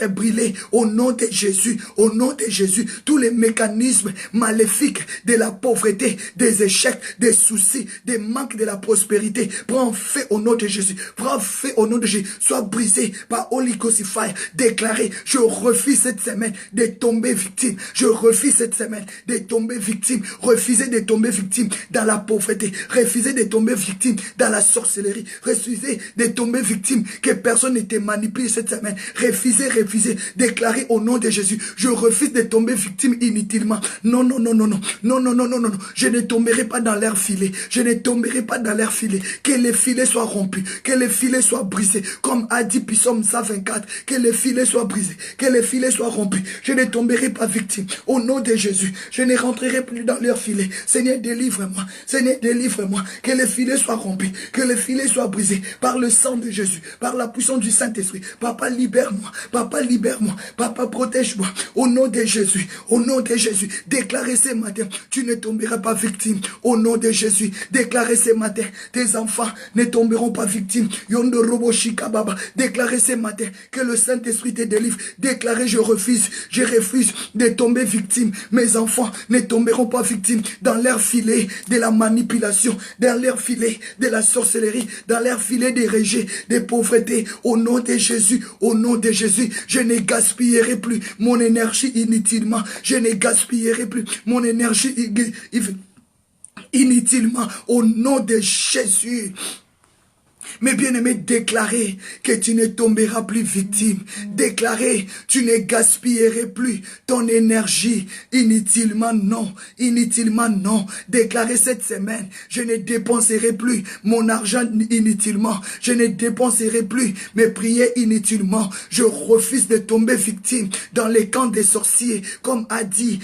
brûlés au nom de Jésus, au nom de Jésus. Tous les mécanismes maléfiques de la pauvreté, des échecs, des soucis, des manques de la prospérité, prends feu au nom de Jésus, prends feu au nom de Jésus, sois brisé par Holy Ghost Fire. Déclaré, je refuse cette semaine de tomber victime, je refuse cette semaine de tomber victime. Refusez de tomber victime dans la pauvreté. Refusez de tomber victime dans la sorcellerie. Refusez de tomber victime que personne ne te manipule cette semaine. Refusez. Déclarez au nom de Jésus. Je refuse de tomber victime inutilement. Non. Je ne tomberai pas dans leur filet. Je ne tomberai pas dans leur filet. Que les filets soient rompus. Que les filets soient brisés. Comme a dit Psaume 124. Que les filets soient brisés. Que les filets soient rompus. Je ne tomberai pas victime. Au nom de Jésus. Je ne rentrerai plus dans leur filet. Seigneur, délivre-moi. Seigneur, délivre-moi. Que les filets soient rompus. Que les filets soient brisés. Par le sang de Jésus. Par la puissance du Saint-Esprit. Papa, libère-moi. Papa, libère-moi. Papa, protège-moi. Au nom de Jésus. Au nom de Jésus. Déclarez ce matin. Tu ne tomberas pas victime. Au nom de Jésus. Déclarez ce matin. Tes enfants ne tomberont pas victimes. Yondo Robo Shikababa. Déclarez ce matin que le Saint-Esprit te délivre. Déclarez, je refuse de tomber victime. Mes enfants ne tomberont pas victimes dans leur filet de la manipulation, dans leur filet de la sorcellerie, dans leur filet des rejet, des pauvretés. Au nom de Jésus, je ne gaspillerai plus mon énergie inutilement. Je ne gaspillerai plus mon énergie inutilement. Au nom de Jésus. Mes bien-aimés, déclarez que tu ne tomberas plus victime. Déclarez, tu ne gaspillerai plus ton énergie inutilement, non. Inutilement, non. Déclarez cette semaine, je ne dépenserai plus mon argent inutilement. Je ne dépenserai plus mes prières inutilement. Je refuse de tomber victime dans les camps des sorciers. Comme a dit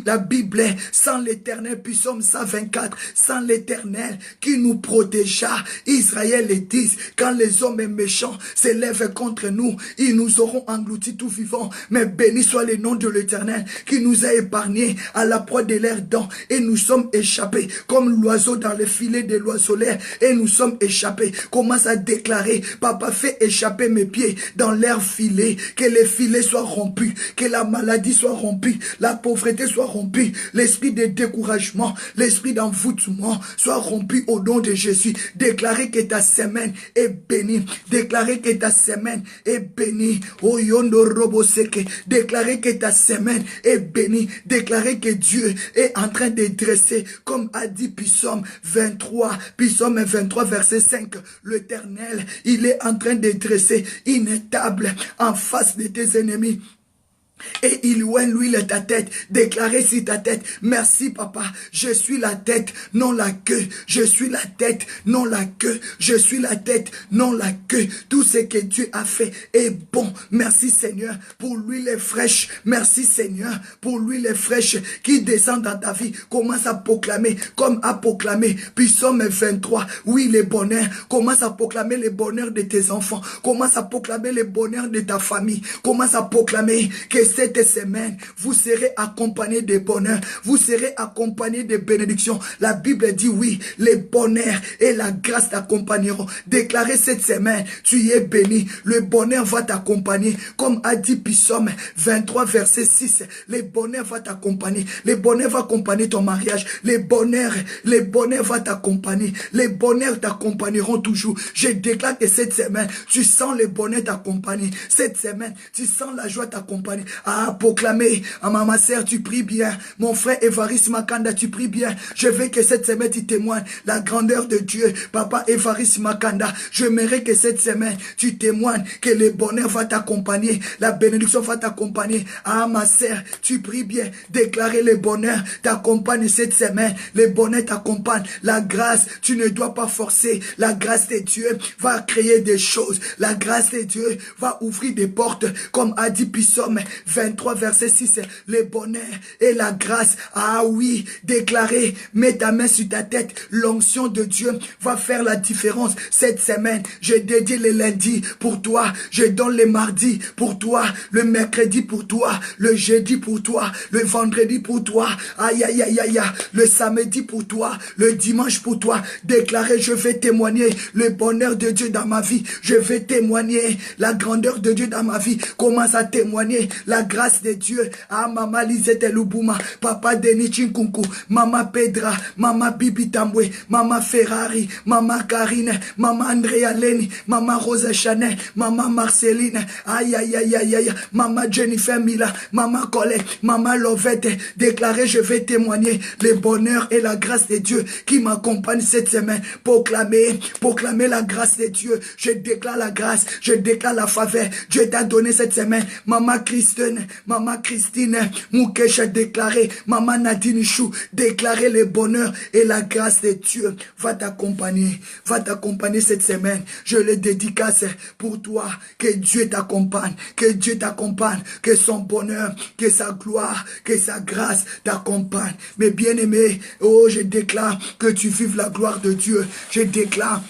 la Bible, sans l'Éternel, Psaume 124, sans l'Éternel qui nous protégea, Israël est dit, quand les hommes méchants s'élèvent contre nous, ils nous auront engloutis tout vivants. Mais béni soit le nom de l'Éternel qui nous a épargnés à la proie de leurs dents. Et nous sommes échappés comme l'oiseau dans le filet de l'oiseleur. Et nous sommes échappés. Commence à déclarer, papa, fais échapper mes pieds dans leur filet. Que les filets soient rompus. Que la maladie soit rompue. La pauvreté soit rompue. L'esprit de découragement, l'esprit d'envoûtement soit rompu au nom de Jésus. Déclarez que ta semaine est bénie. Déclarez que ta semaine est bénie. Oyondo Roboseke. Déclarez que ta semaine est bénie. Déclarez que Dieu est en train de dresser, comme a dit Psaume 23, verset 5. L'Éternel, il est en train de dresser une table en face de tes ennemis. Et il oint l'huile ta tête. Déclarez sur ta tête, merci papa, je suis la tête, non la queue. Je suis la tête, non la queue. Je suis la tête, non la queue. Tout ce que Dieu a fait est bon. Merci Seigneur pour l'huile fraîche. Merci Seigneur pour l'huile fraîche qui descend dans ta vie. Commence à proclamer, comme à proclamer Psaume 23. Oui, le bonheur. Commence à proclamer le bonheur de tes enfants. Commence à proclamer le bonheur de ta famille. Commence à proclamer que cette semaine, vous serez accompagnés de bonheur, vous serez accompagnés de bénédictions. La Bible dit oui, les bonheurs et la grâce t'accompagneront. Déclarez cette semaine, tu es béni, le bonheur va t'accompagner. Comme a dit Psaume 23, verset 6, le bonheur va t'accompagner, le bonheur va accompagner ton mariage, le bonheur va t'accompagner, les bonheurs t'accompagneront toujours. Je déclare que cette semaine, tu sens le bonheur t'accompagner. Cette semaine, tu sens la joie t'accompagner. À proclamer, à ma sœur, tu pries bien. Mon frère Évariste Makanda, tu pries bien. Je veux que cette semaine, tu témoignes la grandeur de Dieu. Papa Évariste Makanda, j'aimerais que cette semaine, tu témoignes que le bonheur va t'accompagner. La bénédiction va t'accompagner. Ah, ma sœur, tu pries bien. Déclarer le bonheur t'accompagne cette semaine. Le bonheur t'accompagne. La grâce, tu ne dois pas forcer. La grâce de Dieu va créer des choses. La grâce de Dieu va ouvrir des portes. Comme a dit Psaume 23, verset 6, le bonheur et la grâce. Ah oui, déclarez, mets ta main sur ta tête. L'onction de Dieu va faire la différence cette semaine. Je dédie le lundi pour toi. Je donne le mardi pour toi. Le mercredi pour toi. Le jeudi pour toi. Le vendredi pour toi. Aïe, aïe, aïe, aïe. Le samedi pour toi. Le dimanche pour toi. Déclarez, je vais témoigner le bonheur de Dieu dans ma vie. Je vais témoigner la grandeur de Dieu dans ma vie. Commence à témoigner la la grâce de Dieu. Ah, Maman Lisette Lubuma, Papa Denis Chinkunku, Maman Pedra, Maman Bibi Tambwe, Maman Ferrari, Maman Karine, Maman Andrea Leni, Maman Rosa Chanel, Maman Marceline, aïe aïe aïe aïe aïe, Maman Jennifer Mila, Maman Colette, Maman Lovette, déclarer, je vais témoigner le bonheur et la grâce de Dieu qui m'accompagne cette semaine. Proclamer la grâce de Dieu. Je déclare la grâce, je déclare la faveur. Dieu t'a donné cette semaine. Maman Christine, Moukesha déclaré, Maman Nadine Chou, déclarer le bonheur et la grâce de Dieu va t'accompagner cette semaine. Je le dédicace pour toi, que Dieu t'accompagne, que son bonheur, que sa gloire, que sa grâce t'accompagne. Mes bien-aimés, oh, je déclare que tu vives la gloire de Dieu. Je déclare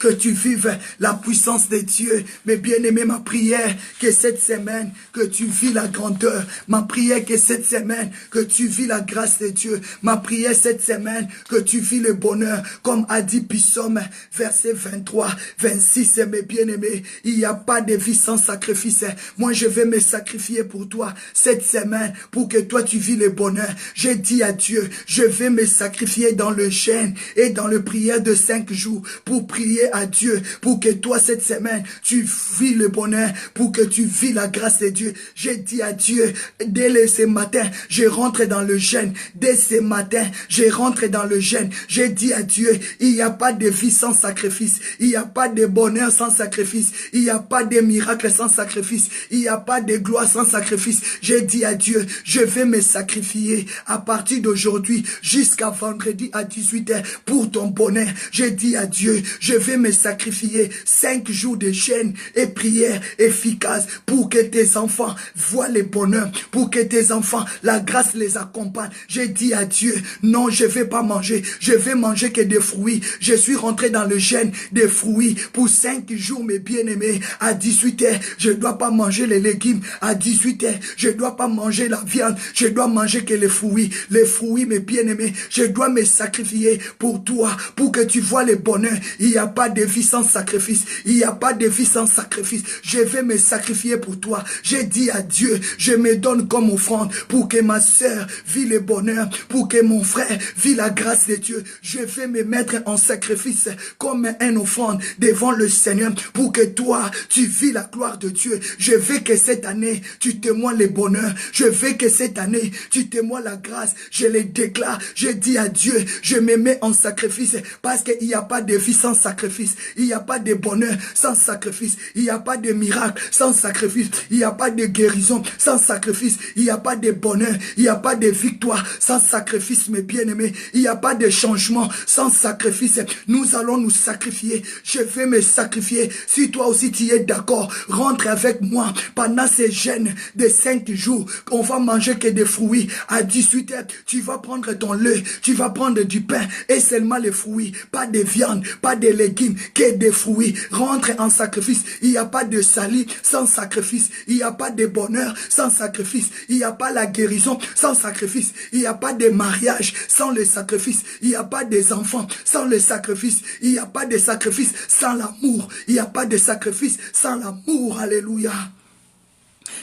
que tu vives la puissance de Dieu. Mais bien-aimé, ma prière, que cette semaine, que tu vis la grandeur. Ma prière, que cette semaine, que tu vis la grâce de Dieu. Ma prière, cette semaine, que tu vis le bonheur. Comme a dit Psaume, verset 23, 26, mes bien-aimés, il n'y a pas de vie sans sacrifice. Moi, je vais me sacrifier pour toi cette semaine, pour que toi, tu vis le bonheur. J'ai dit à Dieu, je vais me sacrifier dans le jeûne et dans le prière de 5 jours, pour prier à Dieu, pour que toi cette semaine, tu vis le bonheur, pour que tu vis la grâce de Dieu. J'ai dit à Dieu, dès ce matin, je rentre dans le jeûne. Dès ce matin, je rentre dans le jeûne. J'ai dit à Dieu, il n'y a pas de vie sans sacrifice. Il n'y a pas de bonheur sans sacrifice. Il n'y a pas de miracle sans sacrifice. Il n'y a pas de gloire sans sacrifice. J'ai dit à Dieu, je vais me sacrifier à partir d'aujourd'hui jusqu'à vendredi à 18h pour ton bonheur. J'ai dit à Dieu, je vais me sacrifier 5 jours de jeûne et prière efficace pour que tes enfants voient le bonheur, pour que tes enfants, la grâce les accompagne. J'ai dit à Dieu, non, je vais pas manger, je vais manger que des fruits. Je suis rentré dans le jeûne des fruits pour 5 jours, mes bien-aimés. À 18h, je dois pas manger les légumes. À 18h, je dois pas manger la viande, je dois manger que les fruits. Les fruits, mes bien-aimés, je dois me sacrifier pour toi, pour que tu vois le bonheur. Il n'y a pas de vie sans sacrifice. Il n'y a pas de vie sans sacrifice. Je vais me sacrifier pour toi. J'ai dit à Dieu, je me donne comme offrande pour que ma soeur vit le bonheur, pour que mon frère vit la grâce de Dieu. Je vais me mettre en sacrifice comme un offrande devant le Seigneur pour que toi, tu vis la gloire de Dieu. Je veux que cette année, tu témoignes le bonheur. Je veux que cette année, tu témoignes la grâce. Je le déclare. Je dis à Dieu, je me mets en sacrifice parce qu'il n'y a pas de vie sans sacrifice. Il n'y a pas de bonheur sans sacrifice. Il n'y a pas de miracle sans sacrifice. Il n'y a pas de guérison sans sacrifice. Il n'y a pas de bonheur. Il n'y a pas de victoire sans sacrifice, mes bien-aimés. Il n'y a pas de changement sans sacrifice. Nous allons nous sacrifier. Je vais me sacrifier. Si toi aussi tu es d'accord, rentre avec moi pendant ces jeûnes de 5 jours. On va manger que des fruits. À 18h, tu vas prendre ton lait, tu vas prendre du pain et seulement les fruits. Pas de viande, pas de légumes, que des fruits. Rentre en sacrifice. Il n'y a pas de salut sans sacrifice. Il n'y a pas de bonheur sans sacrifice. Il n'y a pas la guérison sans sacrifice. Il n'y a pas de mariage sans le sacrifice. Il n'y a pas des enfants sans le sacrifice. Il n'y a pas de sacrifice sans l'amour. Il n'y a pas de sacrifice sans l'amour. Alléluia.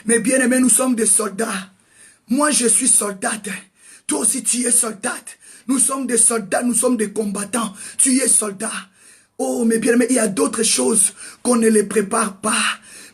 Mais bien aimés, nous sommes des soldats. Moi, je suis soldate. Toi aussi, tu es soldate. Nous sommes des soldats, nous sommes des combattants. Tu es soldat. Oh, mais bien aimé, il y a d'autres choses qu'on ne les prépare pas.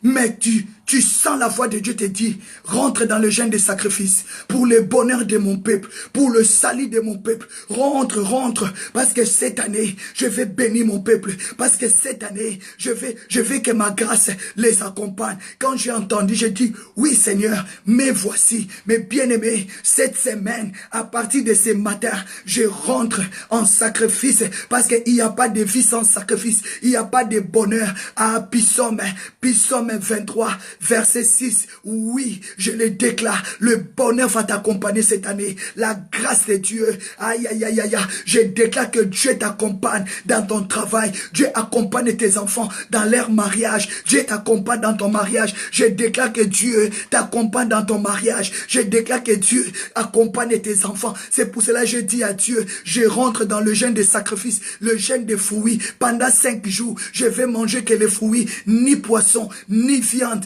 Mais tu sens la voix de Dieu te dire, rentre dans le jeûne des sacrifices, pour le bonheur de mon peuple, pour le salut de mon peuple. Rentre, parce que cette année, je vais bénir mon peuple, parce que cette année, je vais que ma grâce les accompagne. Quand j'ai entendu, j'ai dit, oui Seigneur, mais voici, mes bien-aimés, cette semaine, à partir de ce matin, je rentre en sacrifice, parce qu'il n'y a pas de vie sans sacrifice, il n'y a pas de bonheur. À Psaume 23, verset 6, oui, je le déclare, le bonheur va t'accompagner cette année, la grâce de Dieu, aïe, aïe, aïe, aïe, je déclare que Dieu t'accompagne dans ton travail, Dieu accompagne tes enfants dans leur mariage, Dieu t'accompagne dans ton mariage, je déclare que Dieu t'accompagne dans ton mariage, je déclare que Dieu accompagne tes enfants. C'est pour cela que je dis à Dieu, je rentre dans le jeûne des sacrifices, le jeûne des fruits, pendant 5 jours, je vais manger que les fruits, ni poisson, ni viande,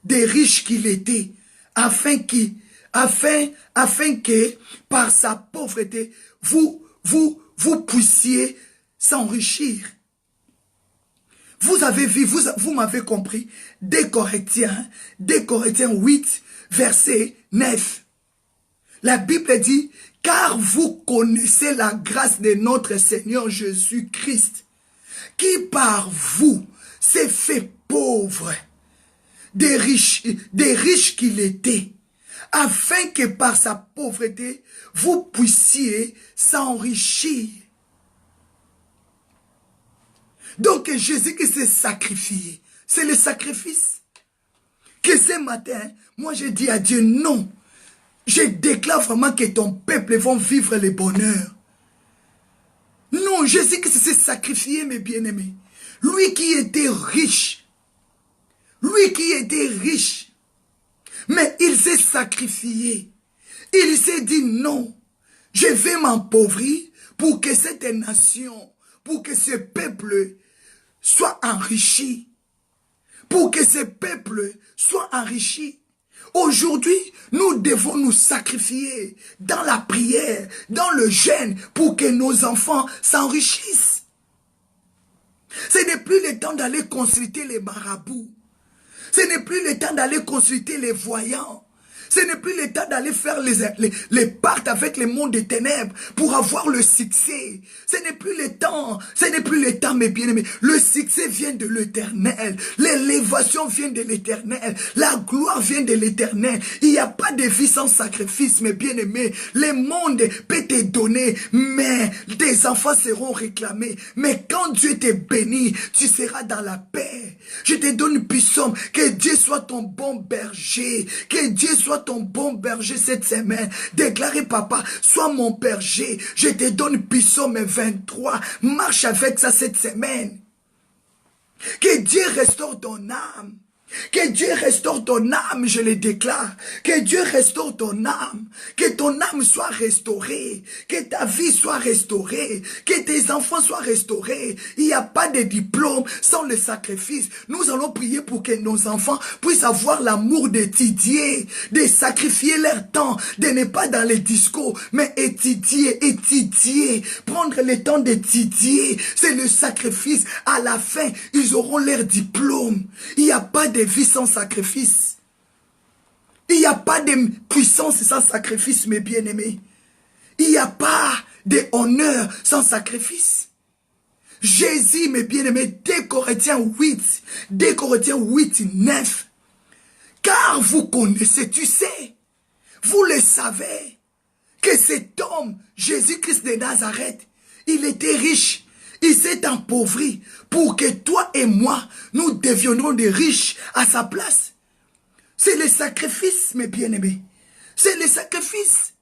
des riches qu'il était, afin que par sa pauvreté, vous puissiez s'enrichir. Vous avez vu, vous m'avez compris. 2 Corinthiens 8, verset 9. La Bible dit, car vous connaissez la grâce de notre Seigneur Jésus-Christ, qui par vous s'est fait pauvre, des riches qu'il était, afin que par sa pauvreté, vous puissiez s'enrichir. Donc Jésus qui s'est sacrifié, c'est le sacrifice. Que ce matin, moi je dis à Dieu non. Je déclare vraiment que ton peuple va vivre le bonheur. Non, Jésus qui s'est sacrifié, mes bien-aimés. Lui qui était riche. Lui qui était riche. Mais il s'est sacrifié. Il s'est dit non. Je vais m'appauvrir pour que cette nation, pour que ce peuple soit enrichi. Pour que ce peuple soit enrichi. Aujourd'hui, nous devons nous sacrifier dans la prière, dans le jeûne, pour que nos enfants s'enrichissent. Ce n'est plus le temps d'aller consulter les marabouts. Ce n'est plus le temps d'aller consulter les voyants. Ce n'est plus le temps d'aller faire les pactes avec le monde des ténèbres pour avoir le succès. Ce n'est plus le temps. Ce n'est plus le temps, mes bien-aimés. Le succès vient de l'Éternel. L'élévation vient de l'Éternel. La gloire vient de l'Éternel. Il n'y a pas de vie sans sacrifice, mes bien-aimés. Le monde peut te donner, mais tes enfants seront réclamés. Mais quand Dieu te bénit, tu seras dans la paix. Je te donne puissance. Que Dieu soit ton bon berger. Que Dieu soit ton bon berger cette semaine. Déclarez, papa, sois mon berger. Je te donne Psaume 23. Marche avec ça cette semaine. Que Dieu restaure ton âme. Que Dieu restaure ton âme, je le déclare. Que Dieu restaure ton âme. Que ton âme soit restaurée. Que ta vie soit restaurée. Que tes enfants soient restaurés. Il n'y a pas de diplôme sans le sacrifice. Nous allons prier pour que nos enfants puissent avoir l'amour d'étudier, de sacrifier leur temps, de ne pas dans les discours, mais étudier. Prendre le temps d'étudier. C'est le sacrifice. À la fin, ils auront leur diplôme. Il n'y a pas de vie sans sacrifice. Il n'y a pas de puissance sans sacrifice, mes bien-aimés. Il n'y a pas de honneur sans sacrifice. Jésus, mes bien-aimés, 2 Corinthiens 8, 9. Car vous connaissez, tu sais, vous le savez, que cet homme, Jésus-Christ de Nazareth, il était riche. Il s'est appauvri pour que toi et moi, nous deviendrons des riches à sa place. C'est le sacrifice, mes bien-aimés. C'est le sacrifice.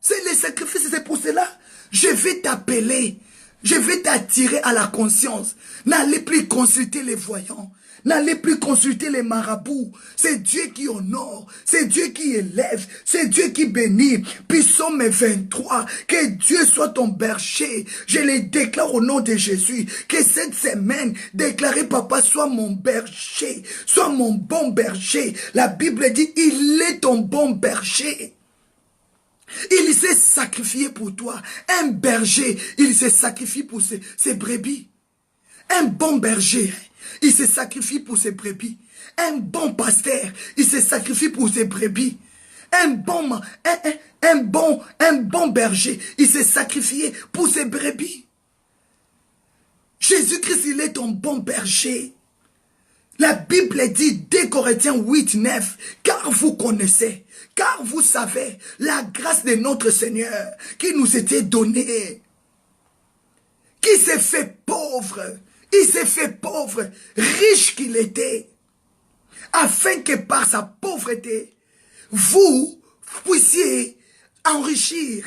C'est le sacrifice. C'est pour cela, je vais t'appeler. Je vais t'attirer à la conscience. N'allez plus consulter les voyants. N'allez plus consulter les marabouts. C'est Dieu qui honore. C'est Dieu qui élève. C'est Dieu qui bénit. Psaume 23. Que Dieu soit ton berger. Je le déclare au nom de Jésus. Que cette semaine, déclarez, papa, sois mon berger. Sois mon bon berger. La Bible dit, il est ton bon berger. Il s'est sacrifié pour toi. Un berger, il se sacrifie pour ses brebis. Un bon berger, il se sacrifie pour ses brebis. Un bon pasteur, il se sacrifie pour ses brebis. Un bon berger, il s'est sacrifié pour ses brebis. Jésus-Christ, il est ton bon berger. La Bible dit, 2 Corinthiens 8, 9, car vous connaissez, car vous savez la grâce de notre Seigneur qui nous était donnée, qui s'est fait pauvre. Il s'est fait pauvre, riche qu'il était, afin que par sa pauvreté, vous puissiez enrichir.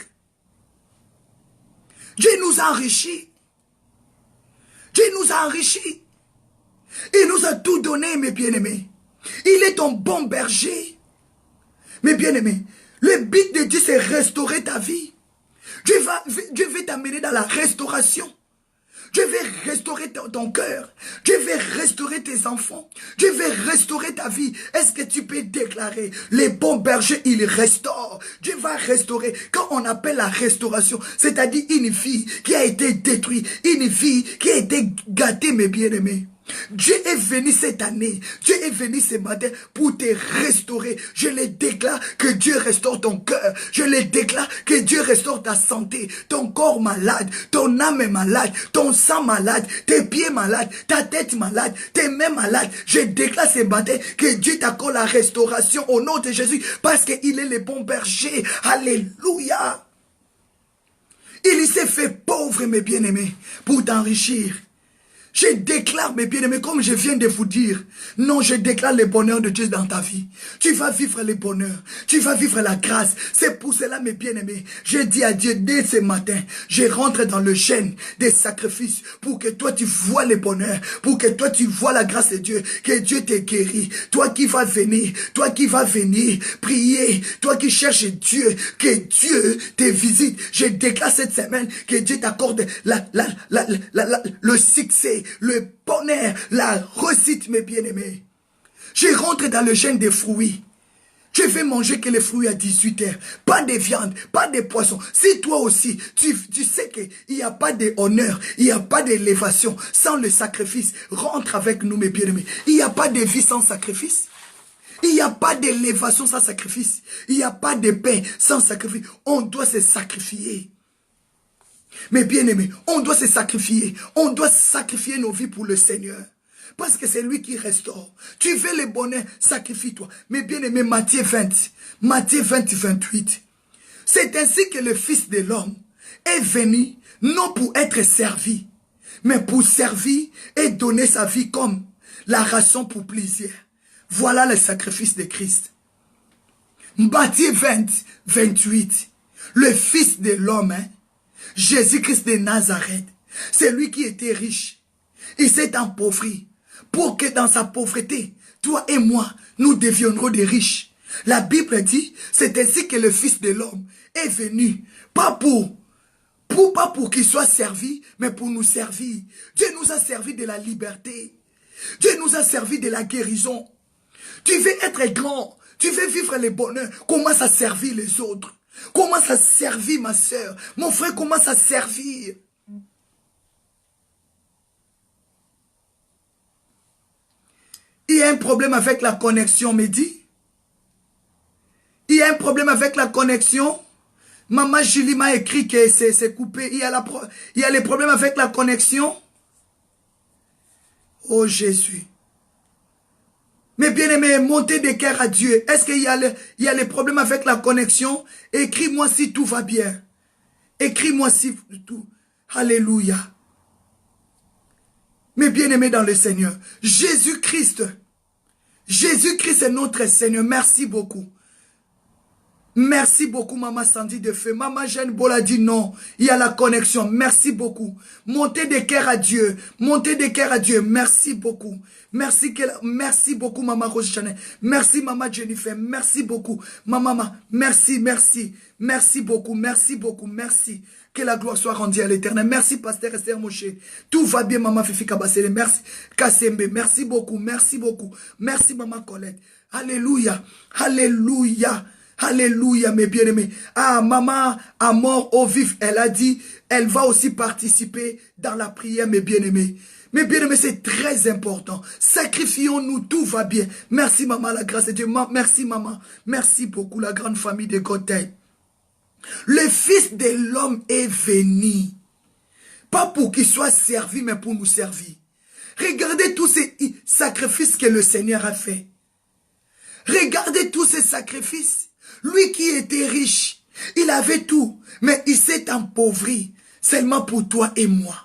Dieu nous a enrichis. Dieu nous a enrichis. Il nous a tout donné, mes bien-aimés. Il est ton bon berger. Mes bien-aimés, le but de Dieu, c'est restaurer ta vie. Dieu veut t'amener dans la restauration. Dieu veut restaurer ton cœur. Dieu veut restaurer tes enfants. Dieu veut restaurer ta vie. Est-ce que tu peux déclarer, les bons bergers, ils restaurent. Dieu va restaurer. Quand on appelle la restauration, c'est-à-dire une vie qui a été détruite, une vie qui a été gâtée, mes bien-aimés. Dieu est venu cette année, Dieu est venu ce matin pour te restaurer. Je le déclare que Dieu restaure ton cœur. Je le déclare que Dieu restaure ta santé, ton corps malade, ton âme est malade, ton sang malade, tes pieds malades, ta tête malade, tes mains malades. Je déclare ce matin que Dieu t'accorde la restauration au nom de Jésus parce qu'il est le bon berger. Alléluia. Il s'est fait pauvre, mes bien-aimés, pour t'enrichir. Je déclare, mes bien-aimés, comme je viens de vous dire, non, je déclare le bonheur de Dieu dans ta vie. Tu vas vivre le bonheur. Tu vas vivre la grâce. C'est pour cela, mes bien-aimés, je dis à Dieu, dès ce matin, je rentre dans le jeûne des sacrifices pour que toi, tu vois le bonheur, pour que toi, tu vois la grâce de Dieu, que Dieu te guérit. Toi qui vas venir prier, toi qui cherches Dieu, que Dieu te visite. Je déclare cette semaine que Dieu t'accorde le succès, le bonheur, la réussite, mes bien-aimés. Je rentre dans le jeûne des fruits. Je vais manger que les fruits à 18h. Pas de viande, pas de poisson. Si toi aussi, tu sais qu'il n'y a pas d'honneur, il n'y a pas d'élévation sans le sacrifice, rentre avec nous, mes bien-aimés. Il n'y a pas de vie sans sacrifice. Il n'y a pas d'élévation sans sacrifice. Il n'y a pas de paix sans sacrifice. On doit se sacrifier. Mais bien-aimés, on doit se sacrifier. On doit sacrifier nos vies pour le Seigneur. Parce que c'est lui qui restaure. Tu veux le bonheur, sacrifie-toi. Mais bien-aimé, Matthieu 20, 28. C'est ainsi que le Fils de l'homme est venu, non pour être servi, mais pour servir et donner sa vie comme la rançon pour plaisir. Voilà le sacrifice de Christ. Matthieu 20, 28. Le Fils de l'homme, Jésus-Christ de Nazareth, c'est lui qui était riche. Il s'est appauvri pour que dans sa pauvreté, toi et moi, nous deviendrons des riches. La Bible dit, c'est ainsi que le Fils de l'homme est venu, pas pour qu'il soit servi, mais pour nous servir. Dieu nous a servi de la liberté. Dieu nous a servi de la guérison. Tu veux être grand, tu veux vivre le bonheur, commence à servir les autres. Commence à servir ma soeur. Mon frère commence à servir. Il y a un problème avec la connexion, Mehdi. Il y a un problème avec la connexion. Maman Julie m'a écrit que c'est coupé. Il y a les problèmes avec la connexion. Oh Jésus. Mais bien aimé, montez des cœurs à Dieu. Est-ce qu'il y a les problèmes avec la connexion? Écris-moi si tout va bien. Écris-moi si tout. Alléluia. Mais bien aimé dans le Seigneur, Jésus-Christ est notre Seigneur. Merci beaucoup. Merci beaucoup, Maman Sandy de Feu. Maman Jeanne Bola dit non. Il y a la connexion. Merci beaucoup. Montez des cœurs à Dieu. Montez des cœurs à Dieu. Merci beaucoup. Merci beaucoup, Maman Rose Chanel. Merci, Maman Jennifer. Merci beaucoup. Maman, merci. Merci beaucoup. Merci beaucoup. Merci. Que la gloire soit rendue à l'Éternel. Merci, Pasteur Esther Moshe. Tout va bien, Maman Fifi Kabasele. Merci, Kassembe. Merci beaucoup. Merci beaucoup. Merci, Maman Colette. Alléluia. Alléluia. Alléluia, mes bien-aimés. Ah, maman, à mort au vif, elle a dit, elle va aussi participer dans la prière, mes bien-aimés. Mes bien-aimés, c'est très important. Sacrifions-nous, tout va bien. Merci, maman, la grâce de Dieu. Merci, maman. Merci beaucoup, la grande famille de Godhead. Le Fils de l'homme est venu. Pas pour qu'il soit servi, mais pour nous servir. Regardez tous ces sacrifices que le Seigneur a fait. Regardez tous ces sacrifices. Lui qui était riche, il avait tout, mais il s'est appauvri seulement pour toi et moi.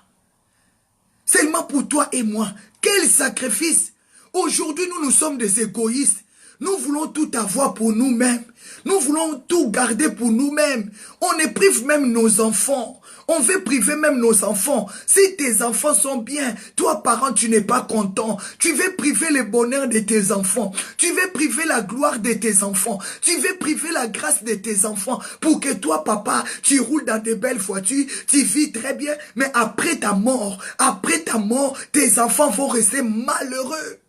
Seulement pour toi et moi. Quel sacrifice! Aujourd'hui, nous sommes des égoïstes. Nous voulons tout avoir pour nous-mêmes. Nous voulons tout garder pour nous-mêmes. On ne prive même nos enfants. On veut priver même nos enfants. Si tes enfants sont bien, toi, parent, tu n'es pas content. Tu veux priver le bonheur de tes enfants. Tu veux priver la gloire de tes enfants. Tu veux priver la grâce de tes enfants pour que toi, papa, tu roules dans des belles voitures, tu vis très bien. Mais après ta mort, tes enfants vont rester malheureux.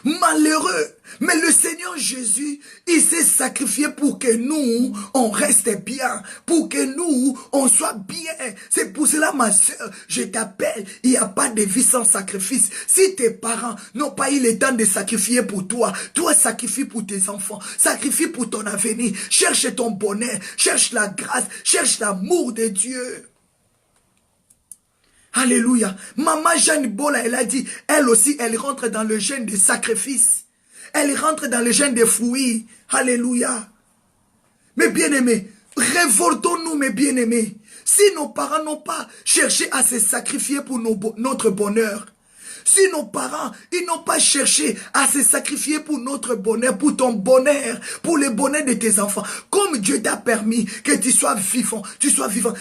Malheureux. Mais le Seigneur Jésus, il s'est sacrifié pour que nous, on reste bien. Pour que nous, on soit bien. C'est pour cela, ma soeur, je t'appelle. Il n'y a pas de vie sans sacrifice. Si tes parents n'ont pas eu le temps de sacrifier pour toi, toi sacrifie pour tes enfants. Sacrifie pour ton avenir. Cherche ton bonheur. Cherche la grâce. Cherche l'amour de Dieu. Alléluia. Maman Jeanne Bola, elle a dit, elle aussi, elle rentre dans le jeûne des sacrifices. Elle rentre dans le jeûne des fruits. Alléluia. Mes bien-aimés, révoltons-nous, mes bien-aimés. Si nos parents n'ont pas cherché à se sacrifier pour notre bonheur, si nos parents, ils n'ont pas cherché à se sacrifier pour notre bonheur, pour ton bonheur, pour le bonheur de tes enfants, comme Dieu t'a permis que tu sois vivant,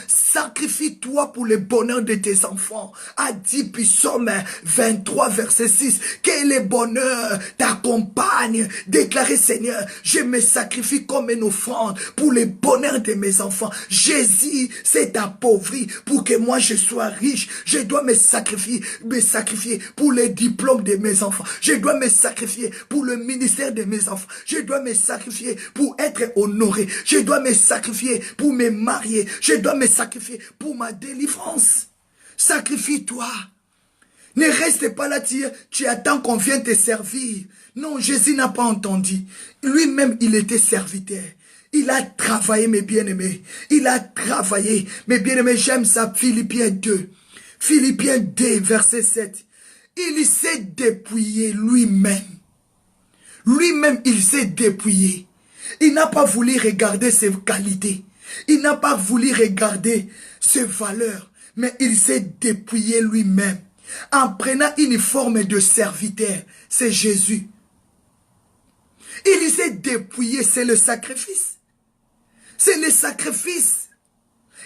sacrifie-toi pour le bonheur de tes enfants. A dit Psaume 23, verset 6, que le bonheur t'accompagne. Déclarez Seigneur, je me sacrifie comme une offrande pour le bonheur de mes enfants. Jésus s'est appauvri pour que moi je sois riche. Je dois me sacrifier pour les diplômes de mes enfants. Je dois me sacrifier pour le ministère de mes enfants. Je dois me sacrifier pour être honoré. Je dois me sacrifier pour me marier. Je dois me sacrifier pour ma délivrance. Sacrifie-toi. Ne reste pas là, tu attends qu'on vienne te servir. Non, Jésus n'a pas entendu. Lui-même, il était serviteur. Il a travaillé, mes bien-aimés. Il a travaillé. Mes bien-aimés, j'aime ça. Philippiens 2. Philippiens 2, verset 7. Il s'est dépouillé lui-même. Lui-même, il s'est dépouillé. Il n'a pas voulu regarder ses qualités. Il n'a pas voulu regarder ses valeurs. Mais il s'est dépouillé lui-même. En prenant une forme de serviteur. C'est Jésus. Il s'est dépouillé. C'est le sacrifice. C'est le sacrifice.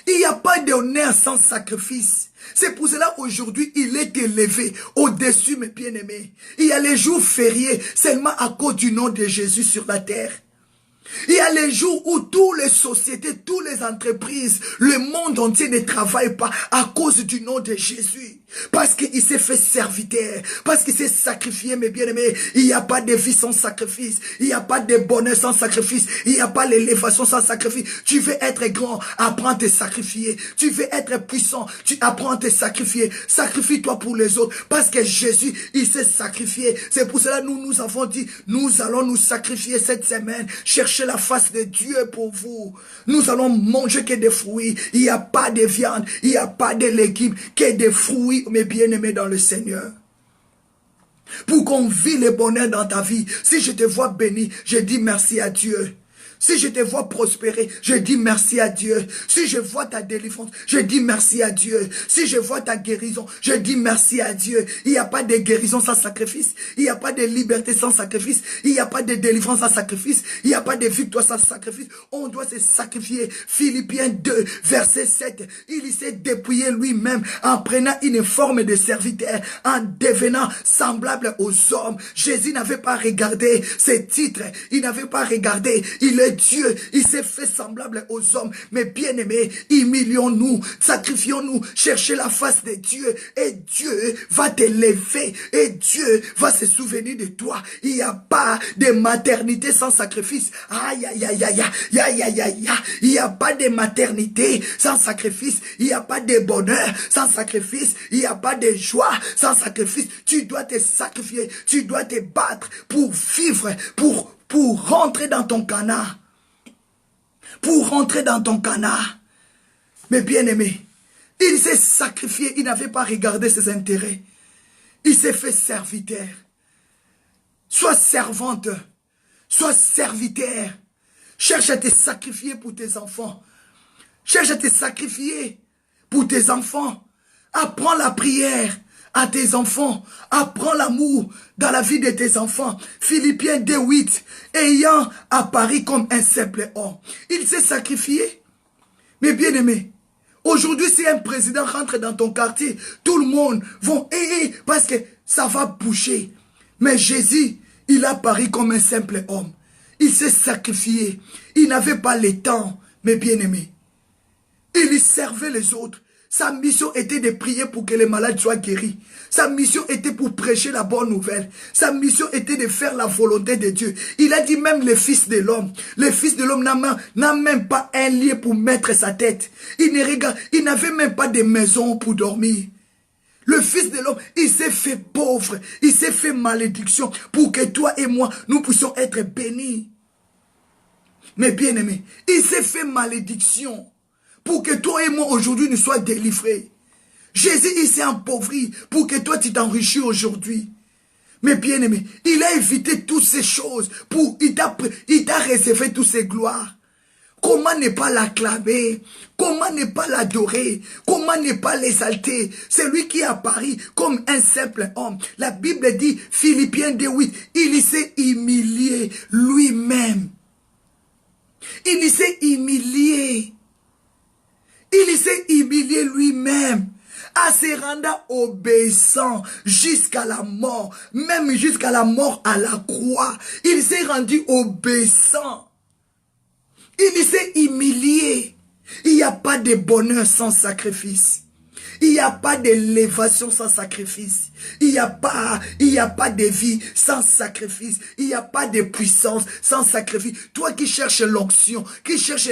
Il n'y a pas d'honneur sans sacrifice. C'est pour cela aujourd'hui, il est élevé au-dessus, mes bien-aimés. Il y a les jours fériés seulement à cause du nom de Jésus sur la terre. Il y a les jours où toutes les sociétés, toutes les entreprises, le monde entier ne travaille pas à cause du nom de Jésus. Parce qu'il s'est fait serviteur, parce qu'il s'est sacrifié, mes bien-aimés. Il n'y a pas de vie sans sacrifice. Il n'y a pas de bonheur sans sacrifice. Il n'y a pas l'élévation sans sacrifice. Tu veux être grand, apprends à te sacrifier. Tu veux être puissant, tu apprends à te sacrifier. Sacrifie-toi pour les autres. Parce que Jésus, il s'est sacrifié. C'est pour cela que nous avons dit, nous allons nous sacrifier cette semaine. Cherchez la face de Dieu pour vous. Nous allons manger que des fruits. Il n'y a pas de viande, il n'y a pas de légumes, que des fruits, mes bien-aimés dans le Seigneur. Pour qu'on vit le bonheur dans ta vie. Si je te vois béni, je dis merci à Dieu. Si je te vois prospérer, je dis merci à Dieu. Si je vois ta délivrance, je dis merci à Dieu. Si je vois ta guérison, je dis merci à Dieu. Il n'y a pas de guérison sans sacrifice. Il n'y a pas de liberté sans sacrifice. Il n'y a pas de délivrance sans sacrifice. Il n'y a pas de victoire sans sacrifice. On doit se sacrifier. Philippiens 2, verset 7. Il s'est dépouillé lui-même en prenant une forme de serviteur, en devenant semblable aux hommes. Jésus n'avait pas regardé ses titres. Il n'avait pas regardé. Il est Dieu, il s'est fait semblable aux hommes. Mais bien-aimés, humilions-nous, sacrifions-nous, cherchez la face de Dieu et Dieu va te lever et Dieu va se souvenir de toi. Il n'y a pas de maternité sans sacrifice. Aïe, aïe, aïe, aïe, aïe, aïe, aïe, aïe. Il n'y a pas de maternité sans sacrifice. Il n'y a pas de bonheur sans sacrifice. Il n'y a pas de joie sans sacrifice. Tu dois te sacrifier, tu dois te battre pour vivre, pour rentrer dans ton canard. Pour rentrer dans ton canard. Mais bien aimé, il s'est sacrifié, il n'avait pas regardé ses intérêts. Il s'est fait serviteur. Sois servante, sois serviteur. Cherche à te sacrifier pour tes enfants. Cherche à te sacrifier pour tes enfants. Apprends la prière. à tes enfants. Apprends l'amour dans la vie de tes enfants. Philippiens 2:8, ayant apparu comme un simple homme. Il s'est sacrifié. Mais bien aimé, aujourd'hui si un président rentre dans ton quartier, tout le monde va parce que ça va bouger. Mais Jésus, il a apparu comme un simple homme. Il s'est sacrifié. Il n'avait pas le temps, mes bien-aimés. Il servait les autres. Sa mission était de prier pour que les malades soient guéris. Sa mission était pour prêcher la bonne nouvelle. Sa mission était de faire la volonté de Dieu. Il a dit même le Fils de l'homme. Le Fils de l'homme n'a même pas un lit pour mettre sa tête. Il n'avait même pas de maison pour dormir. Le Fils de l'homme, il s'est fait pauvre. Il s'est fait malédiction pour que toi et moi, nous puissions être bénis. Mais bien aimés, il s'est fait malédiction pour que toi et moi aujourd'hui nous soyons délivrés. Jésus, il s'est appauvri pour que toi tu t'enrichis aujourd'hui. Mais bien aimé, il a évité toutes ces choses. Il t'a réservé toutes ces gloires. Comment ne pas l'acclamer? Comment ne pas l'adorer? Comment ne pas l'exalter? C'est lui qui apparaît comme un simple homme. La Bible dit, Philippiens 2:8, il s'est humilié lui-même. Il s'est humilié. Il s'est humilié lui-même, en se rendant obéissant jusqu'à la mort, même jusqu'à la mort à la croix. Il s'est rendu obéissant. Il s'est humilié. Il n'y a pas de bonheur sans sacrifice. Il n'y a pas d'élévation sans sacrifice. Il n'y a pas de vie sans sacrifice. Il n'y a pas de puissance sans sacrifice. Toi qui cherches l'onction, qui cherches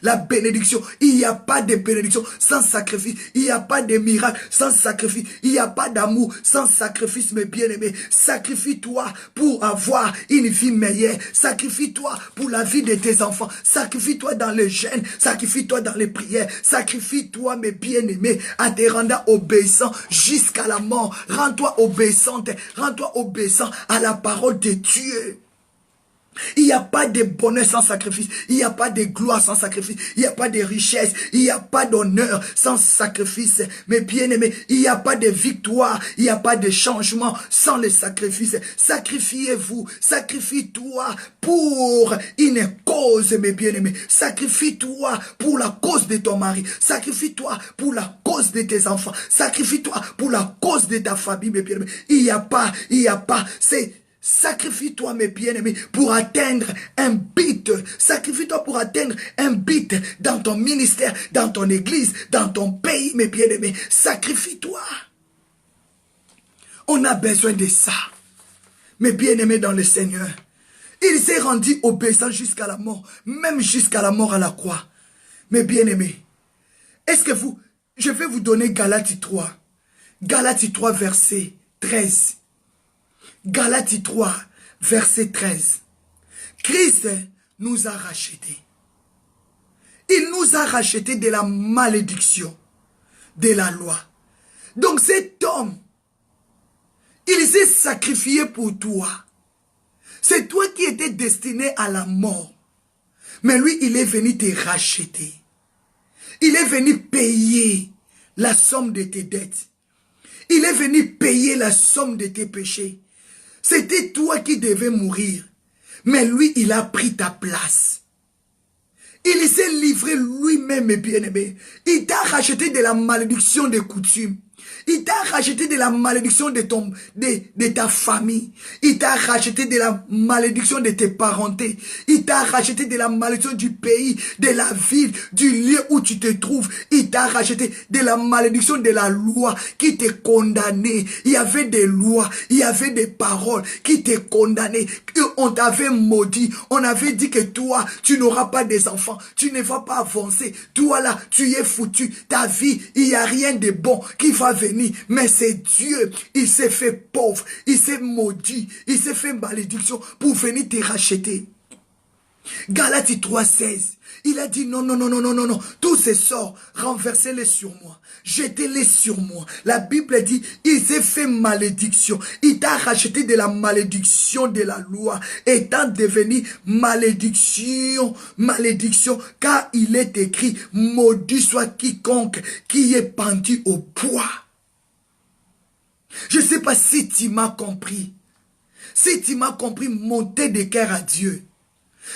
la bénédiction, il n'y a pas de bénédiction sans sacrifice. Il n'y a pas de miracle sans sacrifice. Il n'y a pas d'amour sans sacrifice, mes bien-aimés. Sacrifie-toi pour avoir une vie meilleure. Sacrifie-toi pour la vie de tes enfants. Sacrifie-toi dans le jeûne. Sacrifie-toi dans les prières. Sacrifie-toi, mes bien-aimés, à te rendre obéissant jusqu'à la mort. Rends-toi obéissante, rends-toi obéissant à la parole de Dieu. Il n'y a pas de bonheur sans sacrifice. Il n'y a pas de gloire sans sacrifice. Il n'y a pas de richesse. Il n'y a pas d'honneur sans sacrifice. Mais bien aimé, il n'y a pas de victoire. Il n'y a pas de changement sans le sacrifice. Sacrifiez-vous. Sacrifie-toi pour une cause, mes bien-aimés. Sacrifie-toi pour la cause de ton mari. Sacrifie-toi pour la cause de tes enfants. Sacrifie-toi pour la cause de ta famille, mes bien-aimés. Il n'y a pas, c'est... Sacrifie-toi, mes bien-aimés, pour atteindre un but. Sacrifie-toi pour atteindre un but dans ton ministère, dans ton église, dans ton pays, mes bien-aimés. Sacrifie-toi. On a besoin de ça. Mes bien-aimés dans le Seigneur. Il s'est rendu obéissant jusqu'à la mort, même jusqu'à la mort à la croix. Mes bien-aimés, est-ce que je vais vous donner Galates 3. Galates 3, verset 13. Galates 3, verset 13. Christ nous a rachetés. Il nous a rachetés de la malédiction de la loi. Donc cet homme, il s'est sacrifié pour toi. C'est toi qui étais destiné à la mort. Mais lui, il est venu te racheter. Il est venu payer la somme de tes dettes. Il est venu payer la somme de tes péchés. C'était toi qui devais mourir. Mais lui, il a pris ta place. Il s'est livré lui-même, mes bien-aimés. Il t'a racheté de la malédiction des coutumes. Il t'a racheté de la malédiction de ta famille. Il t'a racheté de la malédiction de tes parentés. Il t'a racheté de la malédiction du pays, de la ville, du lieu où tu te trouves. Il t'a racheté de la malédiction de la loi qui te condamnait. Il y avait des lois, il y avait des paroles qui te condamnaient. On t'avait maudit. On avait dit que toi, tu n'auras pas des enfants. Tu ne vas pas avancer. Toi là, tu es foutu. Ta vie, il n'y a rien de bon qui va venir. Mais c'est Dieu, il s'est fait pauvre, il s'est maudit, il s'est fait malédiction pour venir te racheter. Galates 3,16, il a dit non, non, non, non, non, non, non, tous ces sorts, renversez-les sur moi, jetez-les sur moi. La Bible dit, il s'est fait malédiction, il t'a racheté de la malédiction de la loi, étant devenu malédiction, malédiction, car il est écrit, maudit soit quiconque qui est pendu au bois. Je ne sais pas si tu m'as compris. Si tu m'as compris, monter de cœur à Dieu.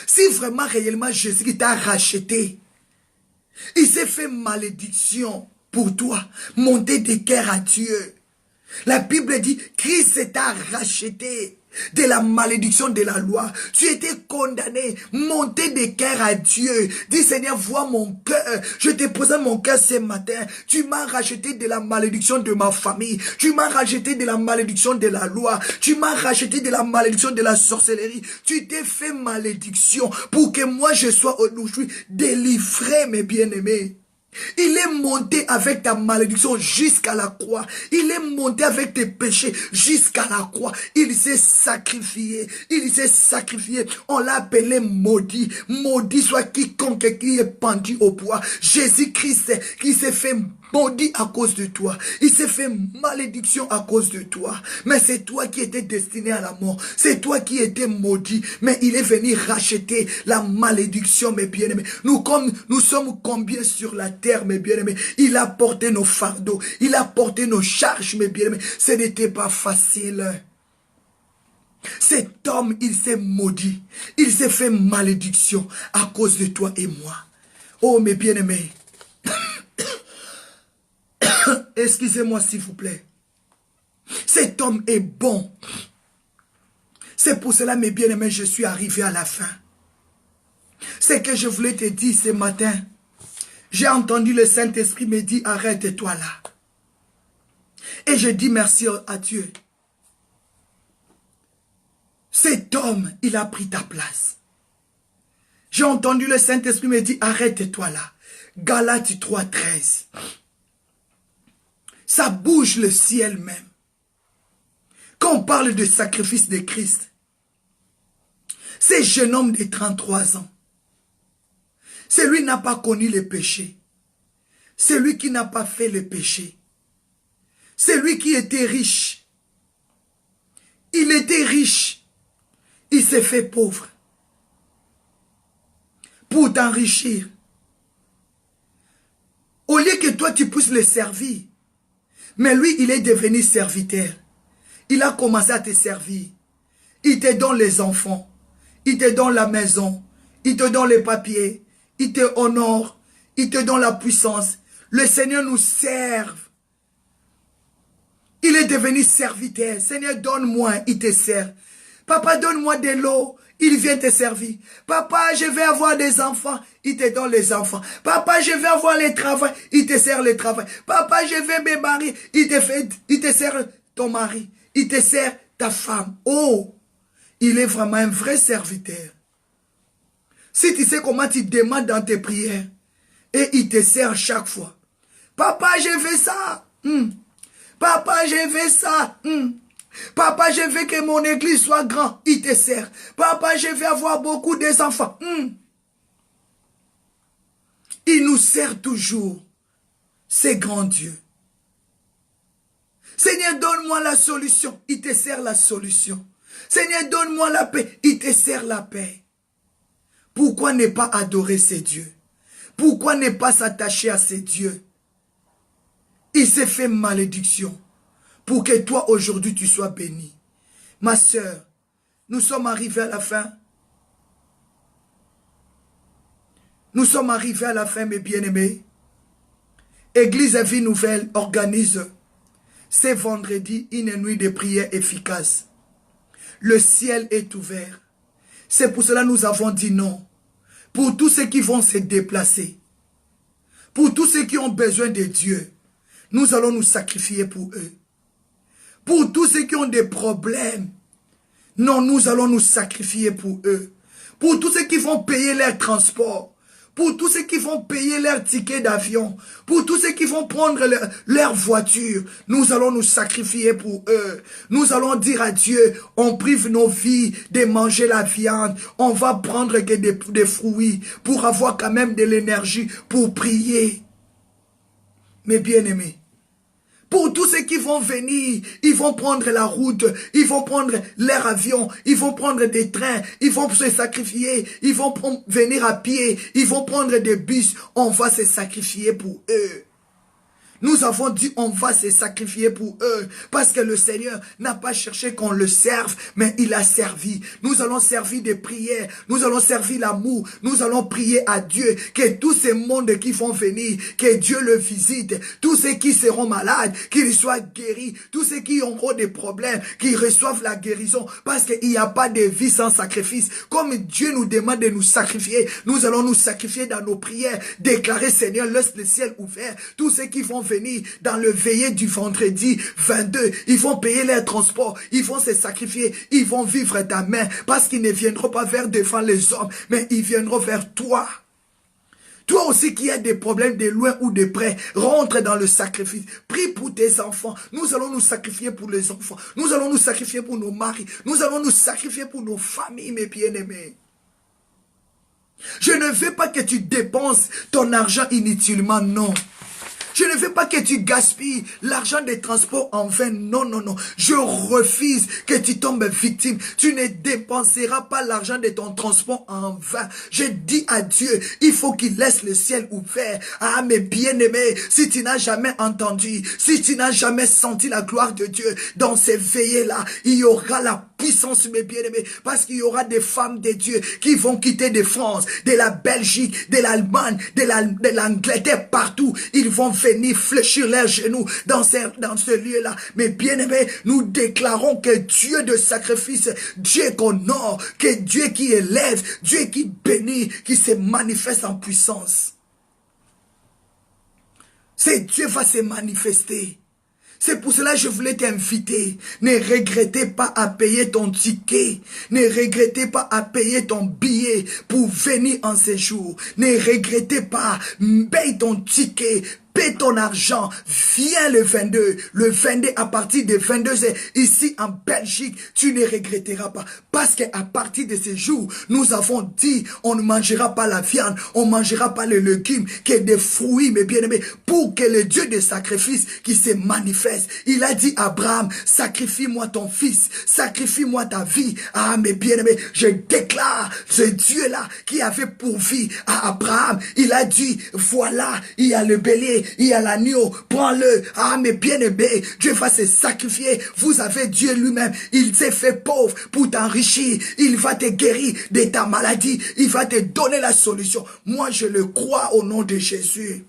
Si vraiment, réellement, Jésus qui t'a racheté, il s'est fait malédiction pour toi. Monter de cœur à Dieu. La Bible dit, Christ t'a racheté de la malédiction de la loi. Tu étais condamné, monté de cœur à Dieu. Dis Seigneur, vois mon cœur. Je te présente mon cœur ce matin. Tu m'as racheté de la malédiction de ma famille. Tu m'as racheté de la malédiction de la loi. Tu m'as racheté de la malédiction de la sorcellerie. Tu t'es fait malédiction pour que moi je sois aujourd'hui délivré, mes bien-aimés. Il est monté avec ta malédiction jusqu'à la croix. Il est monté avec tes péchés jusqu'à la croix. Il s'est sacrifié. Il s'est sacrifié. On l'a appelé maudit. Maudit soit quiconque qui est pendu au bois. Jésus-Christ qui s'est fait maudit à cause de toi. Il s'est fait malédiction à cause de toi. Mais c'est toi qui étais destiné à la mort. C'est toi qui étais maudit. Mais il est venu racheter la malédiction, mes bien-aimés. Nous sommes combien sur la terre, mes bien-aimés? Il a porté nos fardeaux. Il a porté nos charges, mes bien-aimés. Ce n'était pas facile. Cet homme, il s'est maudit. Il s'est fait malédiction à cause de toi et moi. Oh, mes bien-aimés. Excusez-moi s'il vous plaît. Cet homme est bon. C'est pour cela, mes bien-aimés, je suis arrivé à la fin. C'est que je voulais te dire ce matin. J'ai entendu le Saint-Esprit me dire, arrête-toi là. Et je dis merci à Dieu. Cet homme, il a pris ta place. J'ai entendu le Saint-Esprit me dire, arrête-toi là. Galates 3:13. Ça bouge le ciel même. Quand on parle de sacrifice de Christ, ce jeune homme de 33 ans, celui qui n'a pas connu le péché, celui qui n'a pas fait le péché, celui qui était riche, il était riche, il s'est fait pauvre pour t'enrichir. Au lieu que toi tu puisses le servir, mais lui, il est devenu serviteur. Il a commencé à te servir. Il te donne les enfants. Il te donne la maison. Il te donne les papiers. Il te honore. Il te donne la puissance. Le Seigneur nous serve. Il est devenu serviteur. Seigneur, donne-moi. Il te sert. Papa, donne-moi de l'eau. Il vient te servir. Papa, je vais avoir des enfants. Il te donne les enfants. Papa, je vais avoir le travail. Il te sert le travail. Papa, je vais me marier. Il te sert ton mari. Il te sert ta femme. Oh, il est vraiment un vrai serviteur. Si tu sais comment tu demandes dans tes prières, et il te sert chaque fois. Papa, je veux ça. Papa, je veux ça. Papa, je veux que mon église soit grande. Il te sert. Papa, je veux avoir beaucoup d'enfants. Il nous sert toujours. C'est grand Dieu. Seigneur, donne-moi la solution. Il te sert la solution. Seigneur, donne-moi la paix. Il te sert la paix. Pourquoi ne pas adorer ces dieux? Pourquoi ne pas s'attacher à ces dieux? Il s'est fait malédiction pour que toi, aujourd'hui, tu sois béni. Ma sœur, nous sommes arrivés à la fin. Nous sommes arrivés à la fin, mes bien-aimés. Église Vie Nouvelle organise ce vendredi une nuit de prière efficace. Le ciel est ouvert. C'est pour cela que nous avons dit non. Pour tous ceux qui vont se déplacer, pour tous ceux qui ont besoin de Dieu, nous allons nous sacrifier pour eux. Pour tous ceux qui ont des problèmes, non, nous allons nous sacrifier pour eux. Pour tous ceux qui vont payer leur transport, pour tous ceux qui vont payer leur ticket d'avion, pour tous ceux qui vont prendre leur voiture, nous allons nous sacrifier pour eux. Nous allons dire à Dieu, on prive nos vies de manger la viande, on va prendre que des fruits pour avoir quand même de l'énergie pour prier. Mes bien-aimés, pour tous ceux qui vont venir, ils vont prendre la route, ils vont prendre leur avion, ils vont prendre des trains, ils vont se sacrifier, ils vont venir à pied, ils vont prendre des bus, on va se sacrifier pour eux. Nous avons dit on va se sacrifier pour eux parce que le Seigneur n'a pas cherché qu'on le serve, mais il a servi. Nous allons servir des prières, nous allons servir l'amour, nous allons prier à Dieu que tous ces mondes qui vont venir, que Dieu le visite, tous ceux qui seront malades, qu'ils soient guéris, tous ceux qui auront des problèmes, qu'ils reçoivent la guérison parce qu'il n'y a pas de vie sans sacrifice. Comme Dieu nous demande de nous sacrifier, nous allons nous sacrifier dans nos prières, déclarer Seigneur, laisse le ciel ouvert, tous ceux qui vont venir dans le veillée du vendredi 22, ils vont payer leur transport, ils vont se sacrifier, ils vont vivre ta main, parce qu'ils ne viendront pas vers devant les hommes, mais ils viendront vers toi. Toi aussi qui as des problèmes de loin ou de près, rentre dans le sacrifice. Prie pour tes enfants. Nous allons nous sacrifier pour les enfants. Nous allons nous sacrifier pour nos maris. Nous allons nous sacrifier pour nos familles, mes bien-aimés. Je ne veux pas que tu dépenses ton argent inutilement, non. Je ne veux pas que tu gaspilles l'argent des transports en vain. Non, non, non. Je refuse que tu tombes victime. Tu ne dépenseras pas l'argent de ton transport en vain. Je dis à Dieu, il faut qu'il laisse le ciel ouvert. Ah, mes bien-aimés, si tu n'as jamais entendu, si tu n'as jamais senti la gloire de Dieu dans ces veillées-là, il y aura la puissance, mes bien-aimés, parce qu'il y aura des femmes de Dieu qui vont quitter de France, de la Belgique, de l'Allemagne, de l'Angleterre, partout. Ils vont venir fléchir leurs genoux dans ce lieu-là. Mais bien-aimés, nous déclarons que Dieu de sacrifice, Dieu qu'on honore, que Dieu qui élève, Dieu qui bénit, qui se manifeste en puissance. C'est Dieu va se manifester. C'est pour cela que je voulais t'inviter. Ne regrettez pas à payer ton ticket. Ne regrettez pas à payer ton billet pour venir en séjour. Ne regrettez pas. Paye ton ticket. Paie ton argent, viens le 22. Le 22 à partir de 22h, ici en Belgique, tu ne regretteras pas. Parce qu'à partir de ce jour, nous avons dit, on ne mangera pas la viande, on ne mangera pas les légumes, que des fruits, mes bien-aimés, pour que le Dieu de sacrifice qui se manifeste. Il a dit à Abraham, sacrifie-moi ton fils, sacrifie-moi ta vie. Ah, mes bien-aimés, je déclare ce Dieu-là qui avait pourvu à Abraham. Il a dit, voilà, il y a le bélier, il y a l'agneau, prends-le. Ah, mes bien-aimés, Dieu va se sacrifier. Vous avez Dieu lui-même. Il s'est fait pauvre pour t'enrichir. Il va te guérir de ta maladie. Il va te donner la solution. Moi, je le crois au nom de Jésus.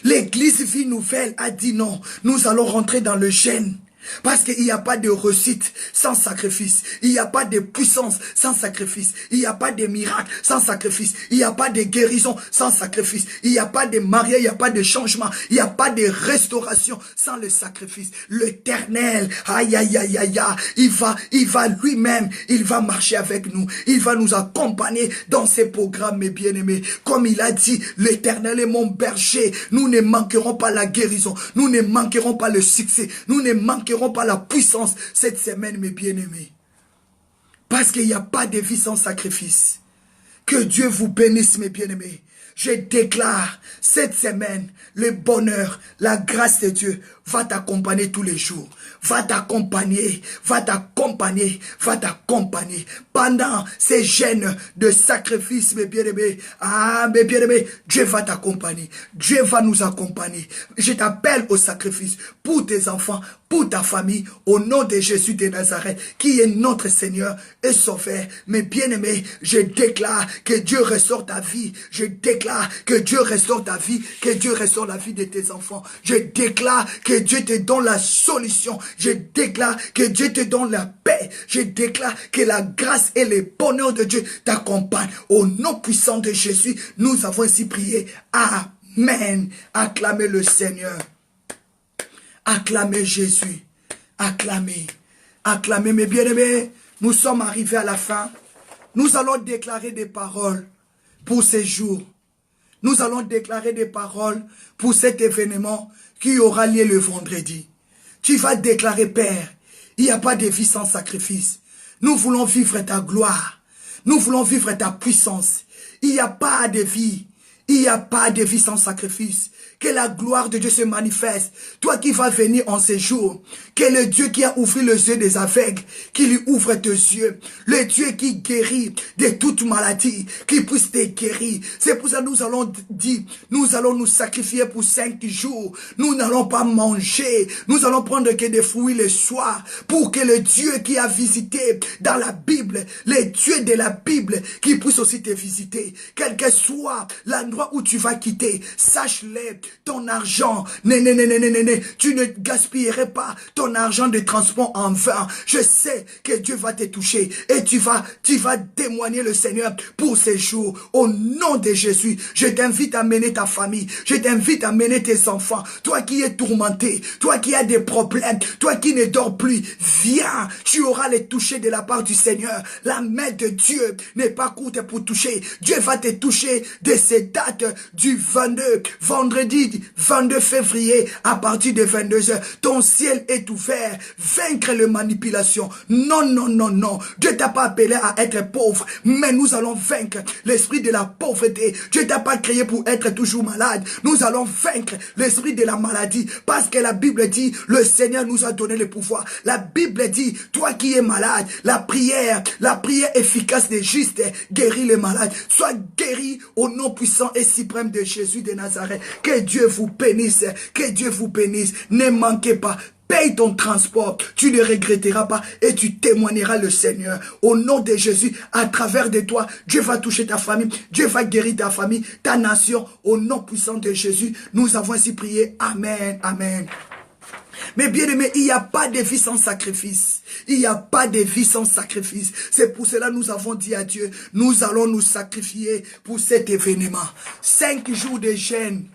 L'église Vie Nouvelle a dit non. Nous allons rentrer dans le jeûne. Parce qu'il n'y a pas de réussite sans sacrifice. Il n'y a pas de puissance sans sacrifice. Il n'y a pas de miracle sans sacrifice. Il n'y a pas de guérison sans sacrifice. Il n'y a pas de mariage, il n'y a pas de changement. Il n'y a pas de restauration sans le sacrifice. L'Éternel, aïe, aïe, aïe, aïe, aïe, il va lui-même, il va marcher avec nous. Il va nous accompagner dans ces programmes, mes bien-aimés. Comme il a dit, l'Éternel est mon berger. Nous ne manquerons pas la guérison. Nous ne manquerons pas le succès. Nous ne manquerons pas la puissance cette semaine, mes bien-aimés. Parce qu'il n'y a pas de vie sans sacrifice. Que Dieu vous bénisse, mes bien-aimés. Je déclare cette semaine, le bonheur, la grâce de Dieu va t'accompagner tous les jours. Va t'accompagner, va t'accompagner, va t'accompagner. Pendant ces jeûnes de sacrifice, mes bien-aimés, ah, mes bien-aimés, Dieu va t'accompagner. Dieu va nous accompagner. Je t'appelle au sacrifice pour tes enfants, pour ta famille, au nom de Jésus de Nazareth, qui est notre Seigneur et Sauveur. Mes bien-aimés, je déclare que Dieu restaure ta vie. Je déclare que Dieu restaure ta vie, que Dieu restaure la vie de tes enfants. Je déclare que Dieu te donne la solution. Je déclare que Dieu te donne la paix. Je déclare que la grâce et le bonheur de Dieu t'accompagnent. Au nom puissant de Jésus, nous avons ainsi prié. Amen. Acclamez le Seigneur. Acclamez Jésus. Acclamez. Acclamez, mes bien-aimés. Nous sommes arrivés à la fin. Nous allons déclarer des paroles pour ces jours. Nous allons déclarer des paroles pour cet événement qui aura lieu le vendredi. Tu vas déclarer, Père, il n'y a pas de vie sans sacrifice. Nous voulons vivre ta gloire. Nous voulons vivre ta puissance. Il n'y a pas de vie. Il n'y a pas de vie sans sacrifice. Que la gloire de Dieu se manifeste. Toi qui vas venir en ces jours, que le Dieu qui a ouvert les yeux des aveugles, qui lui ouvre tes yeux. Le Dieu qui guérit de toute maladie, qui puisse te guérir. C'est pour ça que nous allons dire, nous allons nous sacrifier pour 5 jours. Nous n'allons pas manger. Nous allons prendre que des fruits le soir. Pour que le Dieu qui a visité dans la Bible, le Dieu de la Bible, qui puisse aussi te visiter. Quel que soit l'endroit où tu vas quitter, sache-le, ton argent, tu ne gaspillerais pas ton argent de transport en vain. Je sais que Dieu va te toucher et tu vas témoigner le Seigneur pour ces jours. Au nom de Jésus, je t'invite à mener ta famille, je t'invite à mener tes enfants. Toi qui es tourmenté, toi qui as des problèmes, toi qui ne dors plus, viens, tu auras les toucher de la part du Seigneur. La main de Dieu n'est pas courte pour toucher. Dieu va te toucher de ces dates du 22, vendredi 22 février à partir de 22h. Ton ciel est ouvert. Vaincre les manipulations. Non, non, non, non. Dieu t'a pas appelé à être pauvre, mais nous allons vaincre l'esprit de la pauvreté. Dieu t'a pas créé pour être toujours malade. Nous allons vaincre l'esprit de la maladie parce que la Bible dit, le Seigneur nous a donné le pouvoir. La Bible dit, toi qui es malade, la prière efficace des justes guérit les malades. Sois guéri au nom puissant et suprême de Jésus de Nazareth. Que Dieu vous bénisse. Que Dieu vous bénisse. Ne manquez pas. Paye ton transport, tu ne regretteras pas et tu témoigneras le Seigneur. Au nom de Jésus, à travers de toi, Dieu va toucher ta famille, Dieu va guérir ta famille, ta nation. Au nom puissant de Jésus, nous avons ainsi prié. Amen, amen. Mais bien aimé, il n'y a pas de vie sans sacrifice. Il n'y a pas de vie sans sacrifice. C'est pour cela que nous avons dit à Dieu, nous allons nous sacrifier pour cet événement. 5 jours de jeûne,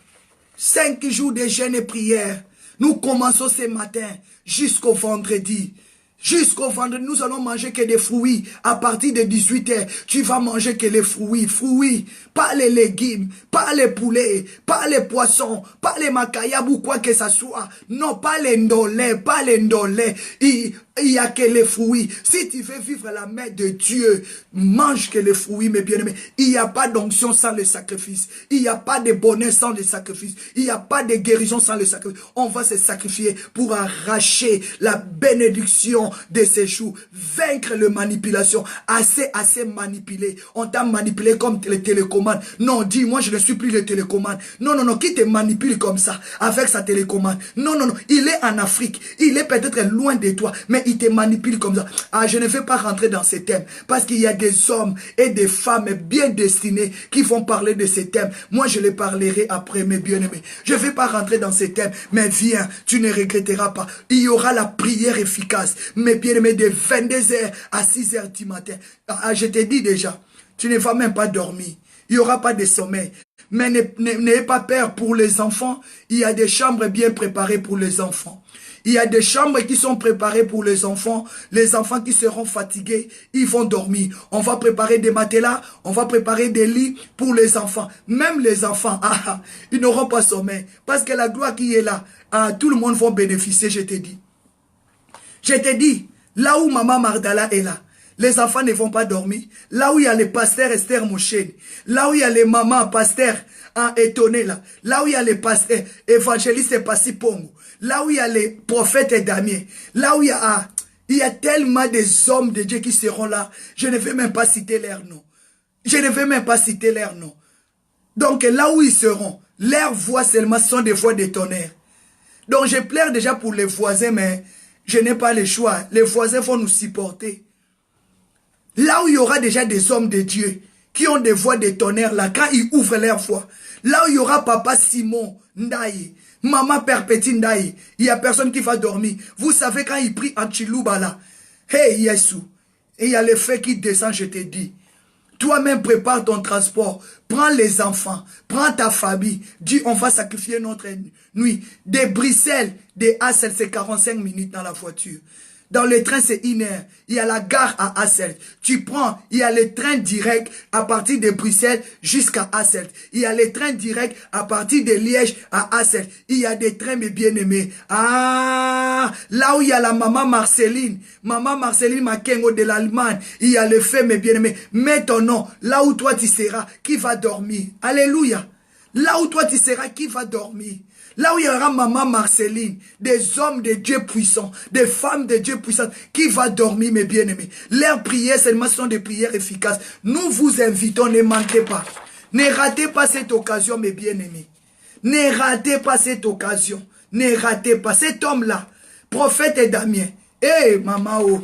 5 jours de jeûne et prière. Nous commençons ce matin jusqu'au vendredi. Jusqu'au vendredi, nous allons manger que des fruits. À partir de 18h, tu vas manger que les fruits. Fruits, pas les légumes, pas les poulets, pas les poissons, pas les macayabes ou quoi que ce soit. Non, pas les ndolés, pas les ndolés. Il n'y a que les fruits. Si tu veux vivre la main de Dieu, mange que les fruits, mes bien-aimés. Il n'y a pas d'onction sans le sacrifice. Il n'y a pas de bonheur sans le sacrifice. Il n'y a pas de guérison sans le sacrifice. On va se sacrifier pour arracher la bénédiction de ces jours. Vaincre les manipulations. Assez manipulé. On t'a manipulé comme les télécommandes. Non, dis, moi je ne suis plus le télécommande. Non, non, non, qui te manipule comme ça avec sa télécommande? Non, non, non, il est en Afrique. Il est peut-être loin de toi, mais il te manipule comme ça. Ah, je ne vais pas rentrer dans ces thèmes parce qu'il y a des hommes et des femmes bien destinés qui vont parler de ces thèmes. Moi, je les parlerai après, mes bien-aimés. Je ne vais pas rentrer dans ces thèmes, mais viens, tu ne regretteras pas. Il y aura la prière efficace, mes bien-aimés, de 22h à 6h du matin. Ah, je t'ai dit déjà, tu ne vas même pas dormir. Il n'y aura pas de sommeil. Mais n'ayez pas peur pour les enfants. Il y a des chambres bien préparées pour les enfants. Il y a des chambres qui sont préparées pour les enfants. Les enfants qui seront fatigués, ils vont dormir. On va préparer des matelas, on va préparer des lits pour les enfants. Même les enfants, ils n'auront pas sommeil. Parce que la gloire qui est là, tout le monde va bénéficier, je t'ai dit. Je t'ai dit, là où Maman Mardala est là, les enfants ne vont pas dormir. Là où il y a les pasteurs Esther Mouchen, là où il y a les mamans pasteurs étonnés là où il y a les pasteurs évangélistes Passi Pongo, là où il y a les prophètes Damien, là où il y a tellement des hommes de Dieu qui seront là, je ne vais même pas citer leurs noms. Je ne vais même pas citer leurs noms. Donc là où ils seront, leurs voix seulement sont des voix de tonnerre. Donc je pleure déjà pour les voisins, mais je n'ai pas le choix. Les voisins vont nous supporter. Là où il y aura déjà des hommes de Dieu qui ont des voix de tonnerre là, quand ils ouvrent leur voix. Là où il y aura papa Simon Ndaye, maman Perpétine Ndaye, il n'y a personne qui va dormir. Vous savez quand ils prient en Chilouba là, hey Yeshua, et il y a le feu qui descend, je te dis. Toi-même prépare ton transport, prends les enfants, prends ta famille, dis on va sacrifier notre nuit. De Bruxelles, de Hasselt, c'est 45 minutes dans la voiture. Dans le train, c'est 1 heure. Il y a la gare à Hasselt. Tu prends, il y a les trains directs à partir de Bruxelles jusqu'à Hasselt. Il y a les trains directs à partir de Liège à Hasselt. Il y a des trains, mes bien-aimés. Ah, là où il y a la maman Marceline Makengo de l'Allemagne, il y a le fait, mes bien-aimés. Mets ton nom, là où toi tu seras, qui va dormir. Alléluia. Là où toi tu seras, qui va dormir? Là où il y aura maman Marceline, des hommes de Dieu puissants, des femmes de Dieu puissantes, qui va dormir, mes bien-aimés? Leurs prières seulement sont des prières efficaces. Nous vous invitons, ne manquez pas. Ne ratez pas cette occasion, mes bien-aimés. Ne ratez pas cette occasion. Ne ratez pas. Cet homme-là, prophète Damien, maman,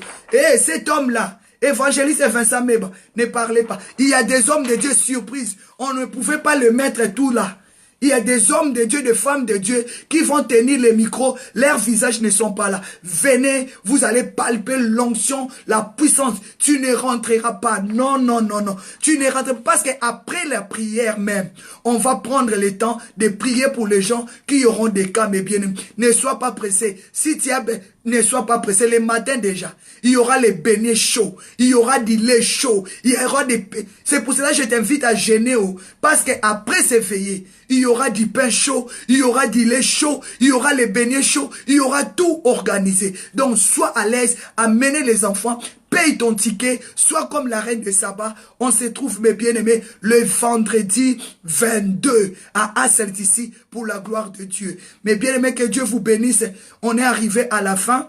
cet homme-là, évangéliste Vincent Meba, ne parlez pas. Il y a des hommes de Dieu surprises. On ne pouvait pas le mettre tout là. Il y a des hommes de Dieu, des femmes de Dieu qui vont tenir les micros. Leurs visages ne sont pas là. Venez, vous allez palper l'onction, la puissance. Tu ne rentreras pas. Non, non, non, non. Tu ne rentres pas parce qu'après la prière même, on va prendre le temps de prier pour les gens qui auront des cas, mes bien-aimés. Ne sois pas pressé. Si tu as... Ne sois pas pressé. Le matin déjà, il y aura les beignets chauds. Il y aura du lait chaud. Il y aura des... C'est pour cela que je t'invite à jeûner. Parce qu'après ces veillées, il y aura du pain chaud. Il y aura du lait chaud. Il y aura les beignets chauds. Il y aura tout organisé. Donc, sois à l'aise. Amenez les enfants. Paye ton ticket, sois comme la reine de Saba. On se trouve, mes bien-aimés, le vendredi 22 à Asselt ici pour la gloire de Dieu. Mes bien-aimés, que Dieu vous bénisse. On est arrivé à la fin.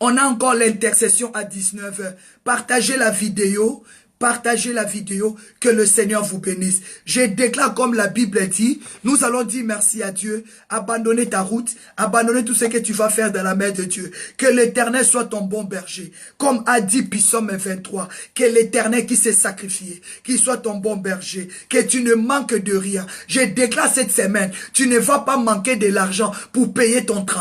On a encore l'intercession à 19 h. Partagez la vidéo. Partagez la vidéo, que le Seigneur vous bénisse. Je déclare comme la Bible dit, nous allons dire merci à Dieu, abandonner ta route, abandonner tout ce que tu vas faire dans la main de Dieu. Que l'Éternel soit ton bon berger. Comme a dit Psaume 23, que l'Éternel qui s'est sacrifié, qui soit ton bon berger, que tu ne manques de rien. Je déclare cette semaine, tu ne vas pas manquer de l'argent pour payer ton travail.